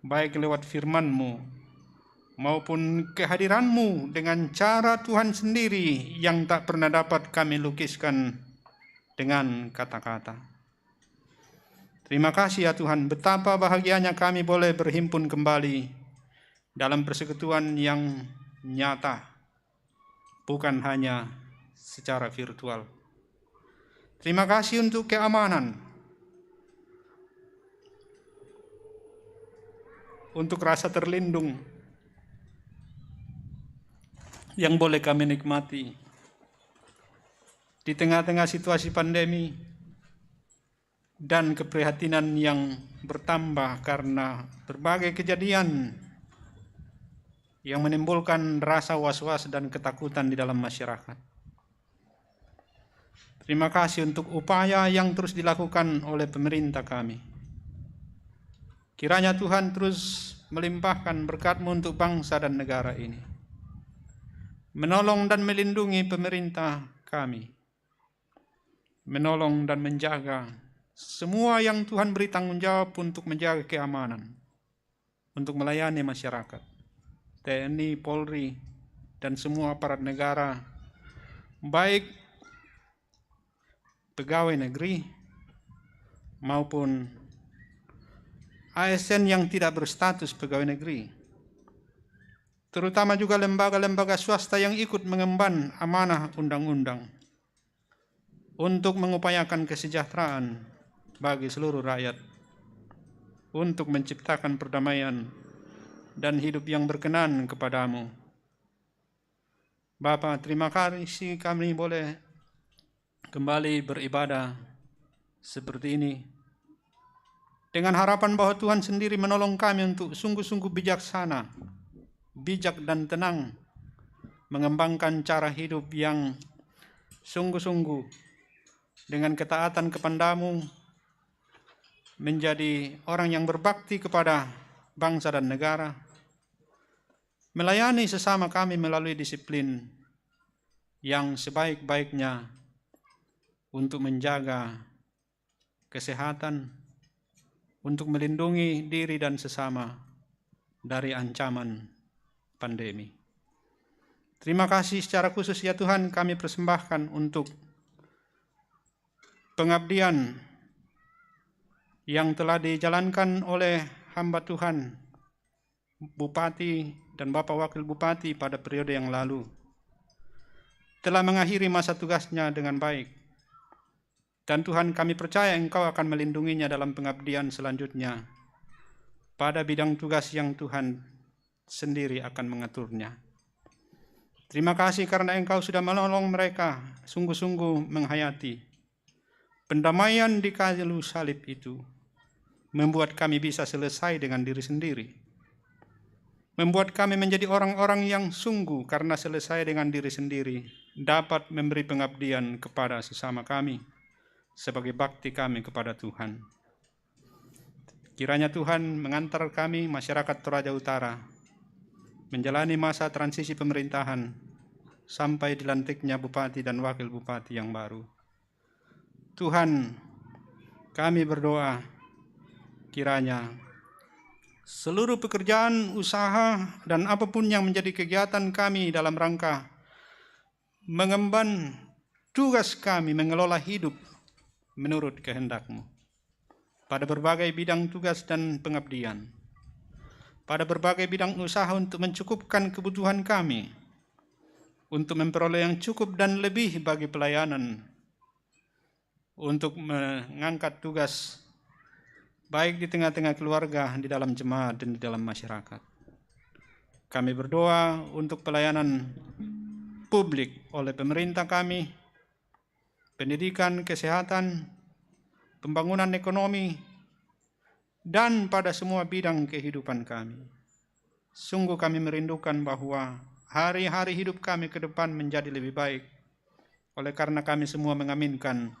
baik lewat firman-Mu maupun kehadiran-Mu dengan cara Tuhan sendiri yang tak pernah dapat kami lukiskan dengan kata-kata. Terima kasih ya Tuhan, betapa bahagianya kami boleh berhimpun kembali dalam persekutuan yang nyata, bukan hanya secara virtual. Terima kasih untuk keamanan, untuk rasa terlindung yang boleh kami nikmati di tengah-tengah situasi pandemi dan keprihatinan yang bertambah karena berbagai kejadian yang menimbulkan rasa was-was dan ketakutan di dalam masyarakat. Terima kasih untuk upaya yang terus dilakukan oleh pemerintah kami. Kiranya Tuhan terus melimpahkan berkat-Mu untuk bangsa dan negara ini. Menolong dan melindungi pemerintah kami. Menolong dan menjaga semua yang Tuhan beri tanggung jawab untuk menjaga keamanan, untuk melayani masyarakat, TNI, Polri, dan semua aparat negara, baik pegawai negeri maupun ASN yang tidak berstatus pegawai negeri, terutama juga lembaga-lembaga swasta yang ikut mengemban amanah undang-undang untuk mengupayakan kesejahteraan bagi seluruh rakyat, untuk menciptakan perdamaian dan hidup yang berkenan kepadamu. Bapa, terima kasih kami boleh kembali beribadah seperti ini, dengan harapan bahwa Tuhan sendiri menolong kami untuk sungguh-sungguh bijaksana, bijak dan tenang, mengembangkan cara hidup yang sungguh-sungguh dengan ketaatan kepadamu, menjadi orang yang berbakti kepada bangsa dan negara, melayani sesama kami melalui disiplin yang sebaik-baiknya untuk menjaga kesehatan, untuk melindungi diri dan sesama dari ancaman pandemi. Terima kasih secara khusus ya Tuhan, kami persembahkan untuk pengabdian yang telah dijalankan oleh hamba Tuhan, Bupati dan Bapak Wakil Bupati pada periode yang lalu, telah mengakhiri masa tugasnya dengan baik. Dan Tuhan, kami percaya Engkau akan melindunginya dalam pengabdian selanjutnya pada bidang tugas yang Tuhan sendiri akan mengaturnya. Terima kasih karena Engkau sudah menolong mereka sungguh-sungguh menghayati pendamaian di kayu salib itu, membuat kami bisa selesai dengan diri sendiri, membuat kami menjadi orang-orang yang sungguh karena selesai dengan diri sendiri dapat memberi pengabdian kepada sesama kami sebagai bakti kami kepada Tuhan. Kiranya Tuhan mengantar kami masyarakat Toraja Utara menjalani masa transisi pemerintahan sampai dilantiknya Bupati dan Wakil Bupati yang baru. Tuhan, kami berdoa kiranya seluruh pekerjaan, usaha, dan apapun yang menjadi kegiatan kami dalam rangka mengemban tugas kami mengelola hidup menurut kehendak-Mu pada berbagai bidang tugas dan pengabdian, pada berbagai bidang usaha untuk mencukupkan kebutuhan kami, untuk memperoleh yang cukup dan lebih bagi pelayanan, untuk mengangkat tugas baik di tengah-tengah keluarga, di dalam jemaat, dan di dalam masyarakat. Kami berdoa untuk pelayanan publik oleh pemerintah kami, pendidikan, kesehatan, pembangunan ekonomi, dan pada semua bidang kehidupan kami. Sungguh kami merindukan bahwa hari-hari hidup kami ke depan menjadi lebih baik, oleh karena kami semua mengaminkan,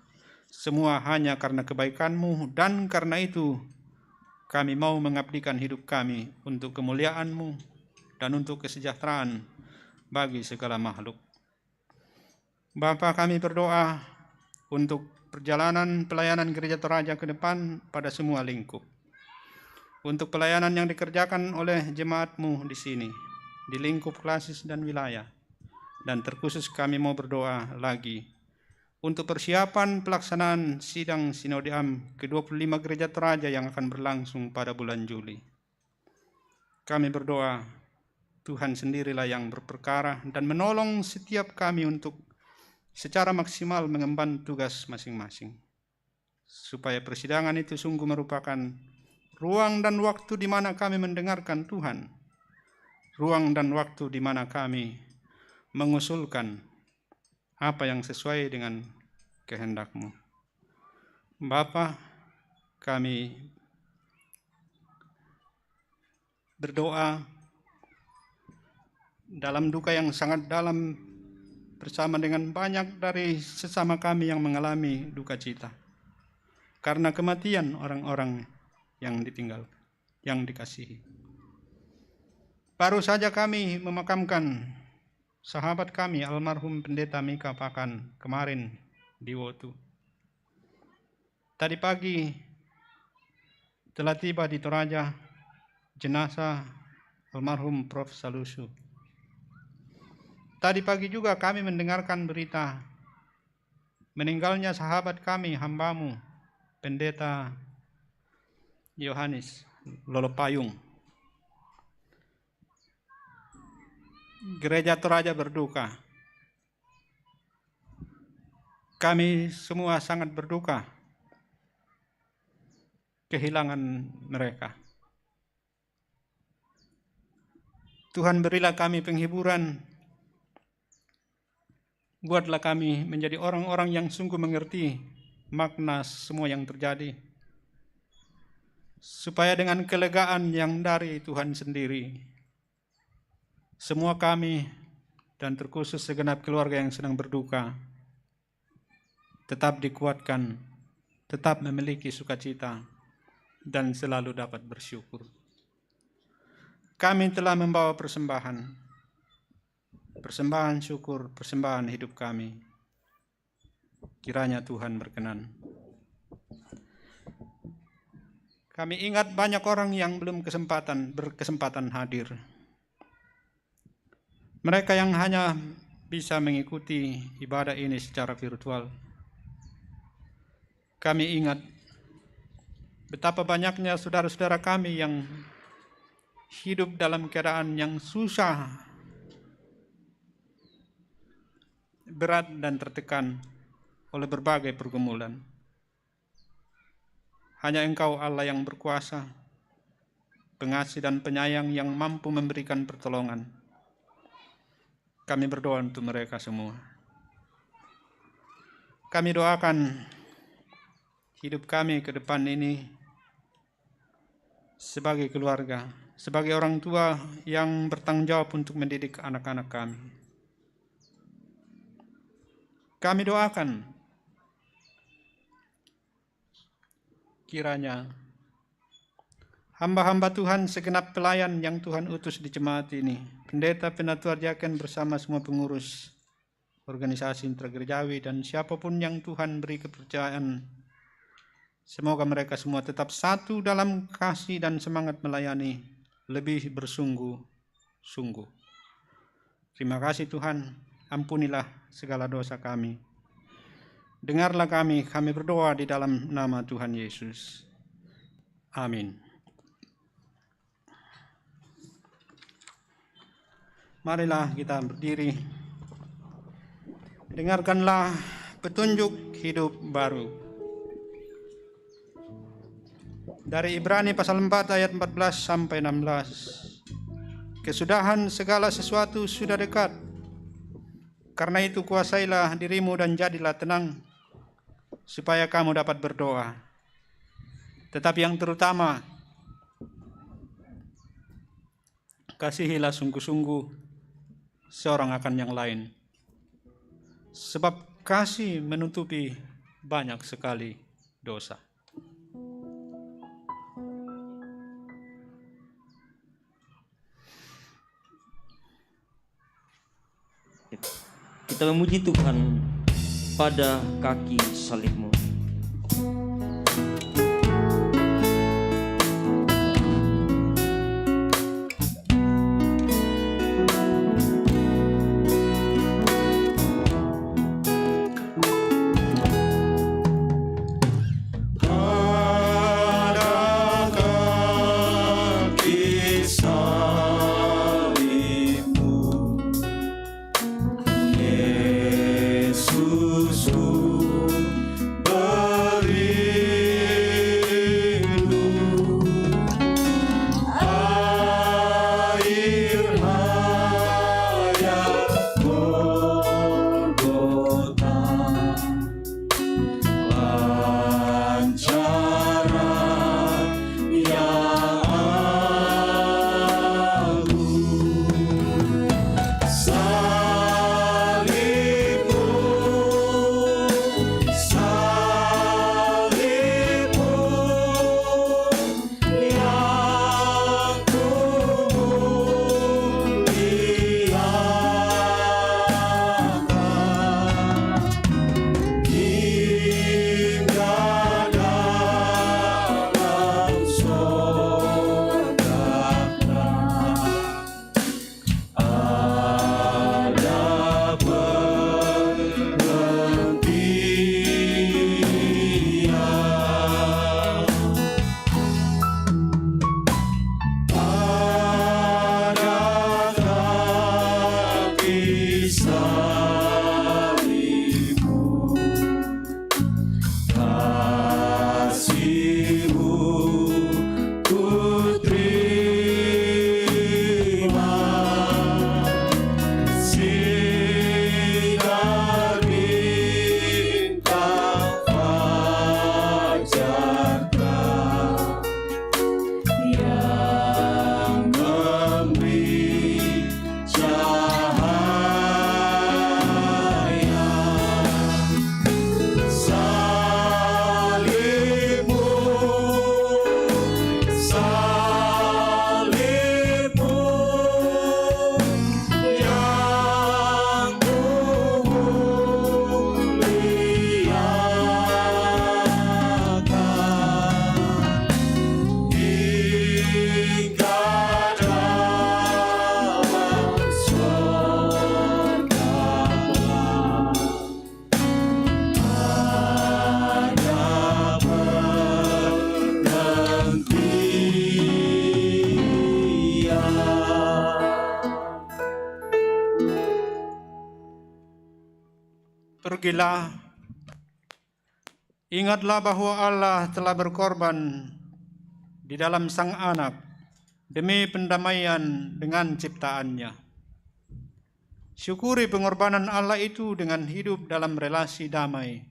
semua hanya karena kebaikan-Mu, dan karena itu kami mau mengabdikan hidup kami untuk kemuliaan-Mu dan untuk kesejahteraan bagi segala makhluk. Bapa, kami berdoa untuk perjalanan pelayanan Gereja Toraja ke depan pada semua lingkup. Untuk pelayanan yang dikerjakan oleh jemaatmu di sini, di lingkup klasis dan wilayah. Dan terkhusus kami mau berdoa lagi untuk persiapan pelaksanaan sidang Sinode ke-25 Gereja Toraja yang akan berlangsung pada bulan Juli. Kami berdoa, Tuhan sendirilah yang berperkara dan menolong setiap kami untuk secara maksimal mengemban tugas masing-masing. Supaya persidangan itu sungguh merupakan ruang dan waktu di mana kami mendengarkan Tuhan. Ruang dan waktu di mana kami mengusulkan apa yang sesuai dengan kehendak-Mu. Bapa, kami berdoa dalam duka yang sangat dalam bersama dengan banyak dari sesama kami yang mengalami duka cita karena kematian orang-orang yang ditinggal, yang dikasihi. Baru saja kami memakamkan sahabat kami almarhum Pendeta Mika Pakan kemarin di Wotu. Tadi pagi telah tiba di Toraja jenazah almarhum Prof. Salusu. Tadi pagi juga kami mendengarkan berita meninggalnya sahabat kami, hamba-Mu, Pendeta Yohanes Lolopayung. Gereja Toraja berduka. Kami semua sangat berduka kehilangan mereka. Tuhan, berilah kami penghiburan. Buatlah kami menjadi orang-orang yang sungguh mengerti makna semua yang terjadi. Supaya dengan kelegaan yang dari Tuhan sendiri, semua kami dan terkhusus segenap keluarga yang sedang berduka tetap dikuatkan, tetap memiliki sukacita, dan selalu dapat bersyukur. Kami telah membawa persembahan syukur, persembahan hidup kami. Kiranya Tuhan berkenan. Kami ingat banyak orang yang belum berkesempatan hadir. Mereka yang hanya bisa mengikuti ibadah ini secara virtual. Kami ingat betapa banyaknya saudara-saudara kami yang hidup dalam keadaan yang susah, berat dan tertekan oleh berbagai pergumulan. Hanya Engkau Allah yang berkuasa, pengasih dan penyayang yang mampu memberikan pertolongan. Kami berdoa untuk mereka semua. Kami doakan hidup kami ke depan ini sebagai keluarga, sebagai orang tua yang bertanggung jawab untuk mendidik anak-anak kami. Kami doakan kiranya hamba-hamba Tuhan, segenap pelayan yang Tuhan utus di jemaat ini, pendeta, penatua, diaken bersama semua pengurus organisasi intragerejawi dan siapapun yang Tuhan beri kepercayaan, semoga mereka semua tetap satu dalam kasih dan semangat melayani lebih bersungguh-sungguh. Terima kasih Tuhan, ampunilah segala dosa kami. Dengarlah kami berdoa di dalam nama Tuhan Yesus. Amin. Marilah kita berdiri. Dengarkanlah petunjuk hidup baru. Dari Ibrani pasal 4 ayat 14 sampai 16. Kesudahan segala sesuatu sudah dekat. Karena itu kuasailah dirimu dan jadilah tenang, supaya kamu dapat berdoa. Tetapi yang terutama, kasihilah sungguh-sungguh seorang akan yang lain. Sebab kasih menutupi banyak sekali dosa. Kita memuji Tuhan pada kaki salib-Mu. Pergilah, ingatlah bahwa Allah telah berkorban di dalam Sang Anak demi pendamaian dengan ciptaannya. Syukuri pengorbanan Allah itu dengan hidup dalam relasi damai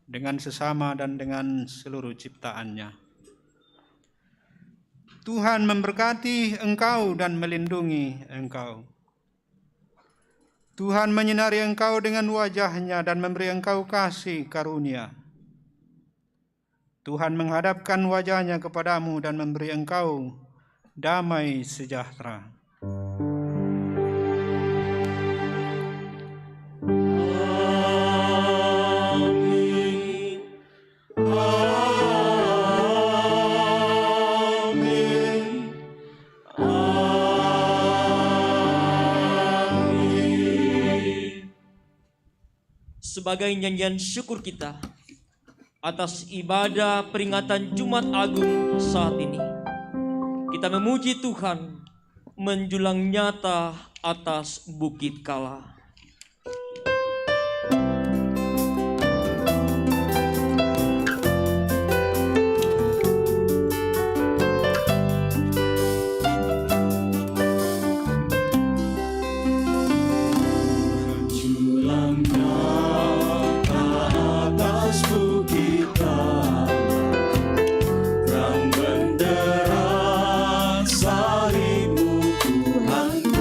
dengan sesama dan dengan seluruh ciptaannya. Tuhan memberkati engkau dan melindungi engkau. Tuhan menyinari engkau dengan wajah-Nya dan memberi engkau kasih karunia. Tuhan menghadapkan wajah-Nya kepadamu dan memberi engkau damai sejahtera. Sebagai nyanyian syukur kita atas ibadah peringatan Jumat Agung saat ini, kita memuji Tuhan menjulang nyata atas Bukit Kala. Tuhanku,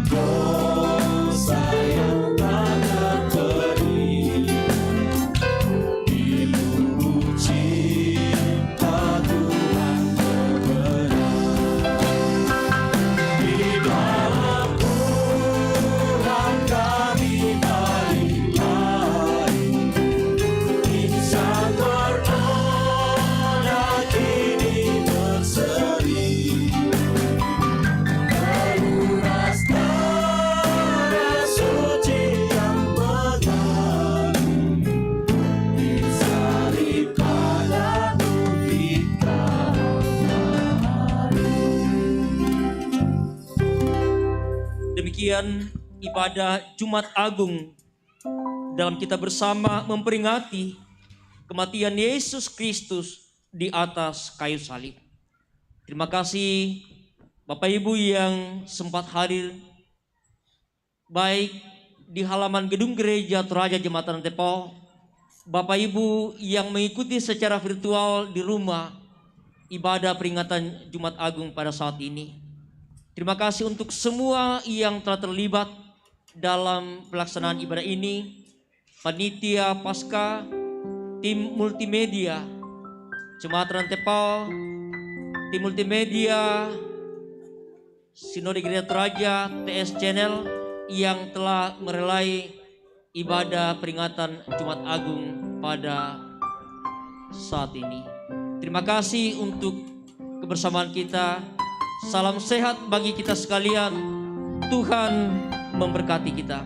dosa yang tak terperi, dilumpuh cinta Tuhan terbenar. Di dalam Tuhan kami balik lari, insan bernoda kini berseri. Teruras darah suci yang mengalir, disalib pada bukit Kalvari. Demikian ibadah Jumat Agung dalam kita bersama memperingati kematian Yesus Kristus di atas kayu salib. Terima kasih Bapak Ibu yang sempat hadir baik di halaman gedung gereja Toraja Jembatan Tepo, Bapak Ibu yang mengikuti secara virtual di rumah ibadah peringatan Jumat Agung pada saat ini. Terima kasih untuk semua yang telah terlibat dalam pelaksanaan ibadah ini, panitia Pasca, tim multimedia, Jemaat Rantepal, tim multimedia, Sinode Gereja Toraja, TS Channel yang telah merelai ibadah peringatan Jumat Agung pada saat ini. Terima kasih untuk kebersamaan kita. Salam sehat bagi kita sekalian. Tuhan memberkati kita.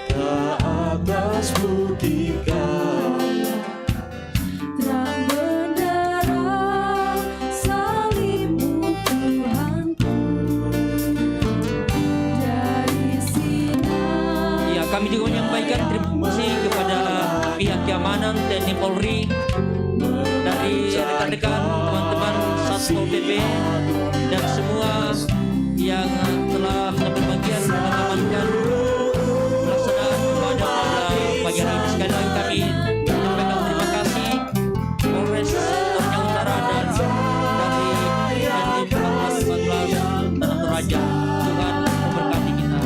Ke atas bukit Kalvari, Terang bendera salibmu Tuhanku, dari sinar. Ya, kami juga menyampaikan terima kasih kepada pihak keamanan TNI Polri, dari rekan-rekan teman-teman Satpol PP dan semua yang telah berbagian mengamankan pelaksanaan ibadah pada pagi hari ini. Sekali lagi kami menyampaikan terima kasih Polres Toraja Utara dan dari Dandim 1414 Tanah Toraja. Tuhan memberkati kita.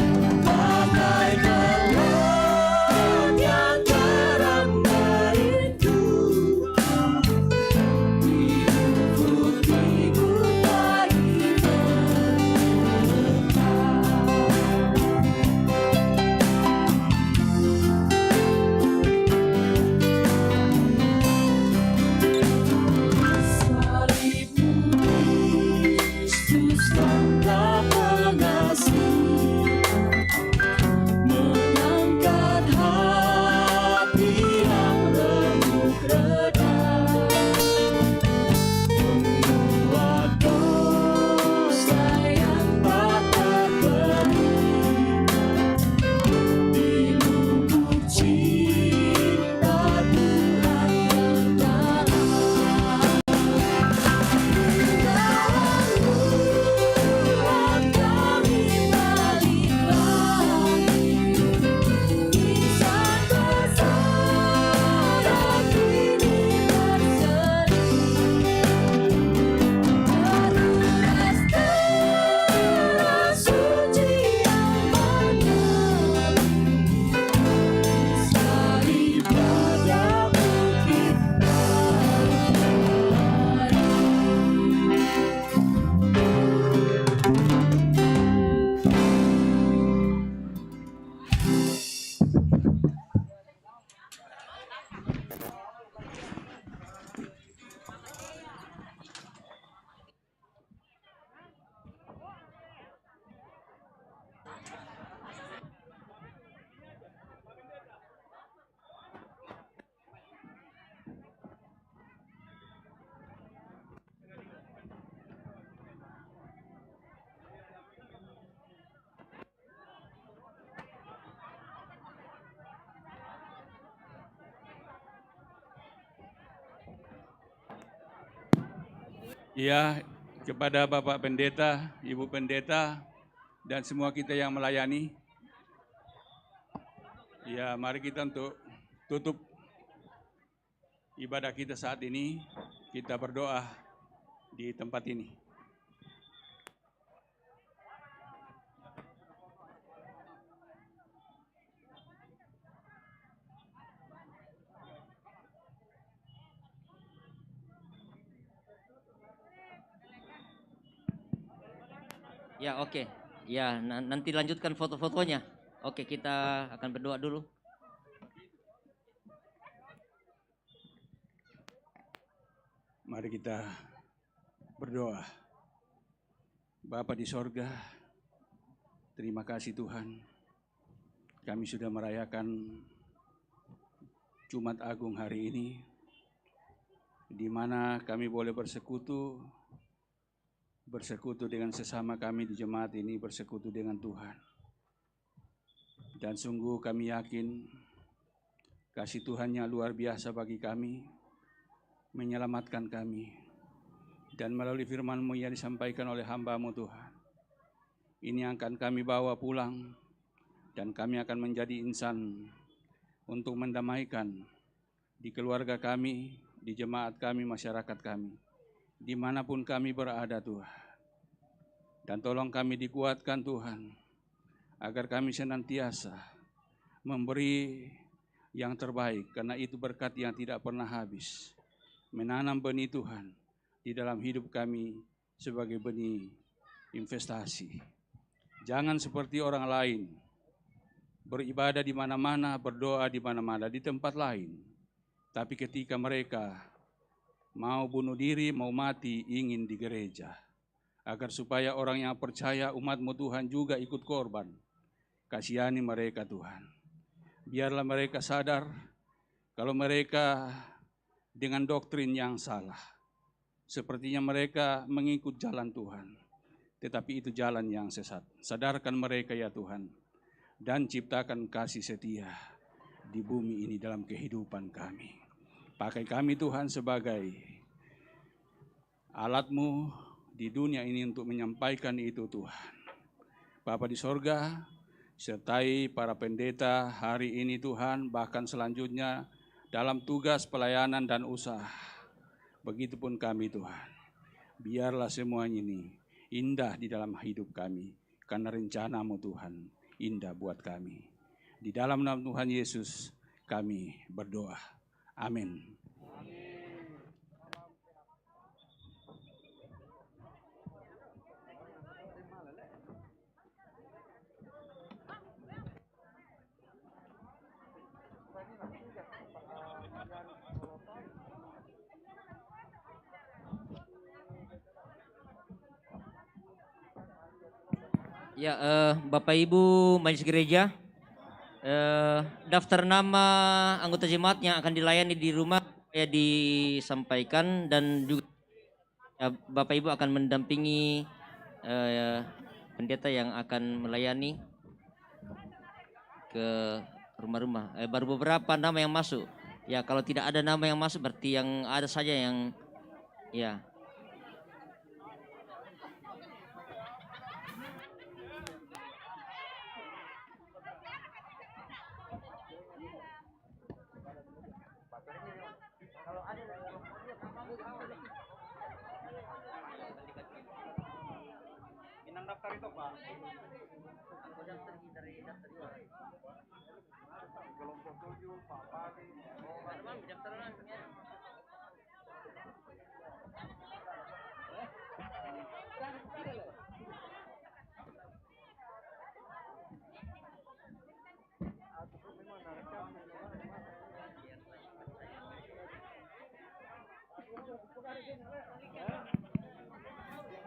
yang terang merindu, di bukit-bukit lagi salibmu Kristus tanda pengasihan, mengangkat hati yang remuk redam, membuat dosa yang tak terperi, dilumpuh cinta Tuhan yang dalam. Tuhan kami balik lagi, insan bersaudara kini berseri. Teruras darah suci yang mengalir, disalib pada bukit Ya, kepada Bapak Pendeta, Ibu Pendeta, dan semua kita yang melayani. Ya, mari kita untuk tutup ibadah kita saat ini, kita berdoa di tempat ini. Ya, oke. Ya, nanti lanjutkan foto-fotonya. Oke, kita akan berdoa dulu. Mari kita berdoa. Bapa di sorga, terima kasih Tuhan. Kami sudah merayakan Jumat Agung hari ini, di mana kami boleh bersekutu dengan sesama kami di jemaat ini, bersekutu dengan Tuhan. Dan sungguh kami yakin kasih Tuhan-Nya luar biasa bagi kami, menyelamatkan kami. Dan melalui firman-Mu yang disampaikan oleh hamba-Mu Tuhan, ini akan kami bawa pulang, dan kami akan menjadi insan untuk mendamaikan di keluarga kami, di jemaat kami, masyarakat kami, dimanapun kami berada Tuhan. Dan tolong kami dikuatkan Tuhan, agar kami senantiasa memberi yang terbaik, karena itu berkat yang tidak pernah habis. Menanam benih Tuhan di dalam hidup kami sebagai benih investasi. Jangan seperti orang lain, beribadah di mana-mana, berdoa di mana-mana, di tempat lain. Tapi ketika mereka mau bunuh diri, mau mati, ingin di gereja. Agar supaya orang yang percaya, umat-Mu Tuhan juga ikut korban. Kasihani mereka Tuhan. Biarlah mereka sadar kalau mereka dengan doktrin yang salah. Sepertinya mereka mengikut jalan Tuhan, tetapi itu jalan yang sesat. Sadarkan mereka ya Tuhan, dan ciptakan kasih setia di bumi ini dalam kehidupan kami. Pakai kami Tuhan sebagai alat-Mu di dunia ini untuk menyampaikan itu Tuhan. Bapa di sorga, sertai para pendeta hari ini Tuhan, bahkan selanjutnya dalam tugas pelayanan dan usaha. Begitupun kami Tuhan. Biarlah semuanya ini indah di dalam hidup kami, karena rencana-Mu Tuhan indah buat kami. Di dalam nama Tuhan Yesus kami berdoa. Amin. Ya, Bapak Ibu Majelis Gereja, daftar nama anggota jemaat yang akan dilayani di rumah saya disampaikan, dan juga Bapak Ibu akan mendampingi pendeta yang akan melayani ke rumah-rumah. Baru beberapa nama yang masuk. Ya, kalau tidak ada nama yang masuk berarti yang ada saja yang ya. Minang daftar itu Pak. Kelompok 7, Pak Padi.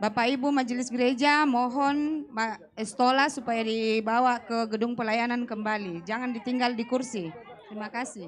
Bapak Ibu Majelis Gereja, mohon estola supaya dibawa ke gedung pelayanan kembali. Jangan ditinggal di kursi. Terima kasih.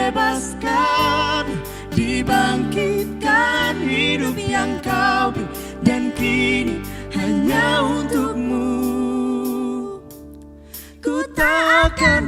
dibebaskan, dibangkitkan hidup yang kau beri, dan kini hanya untukmu. Ku tak akan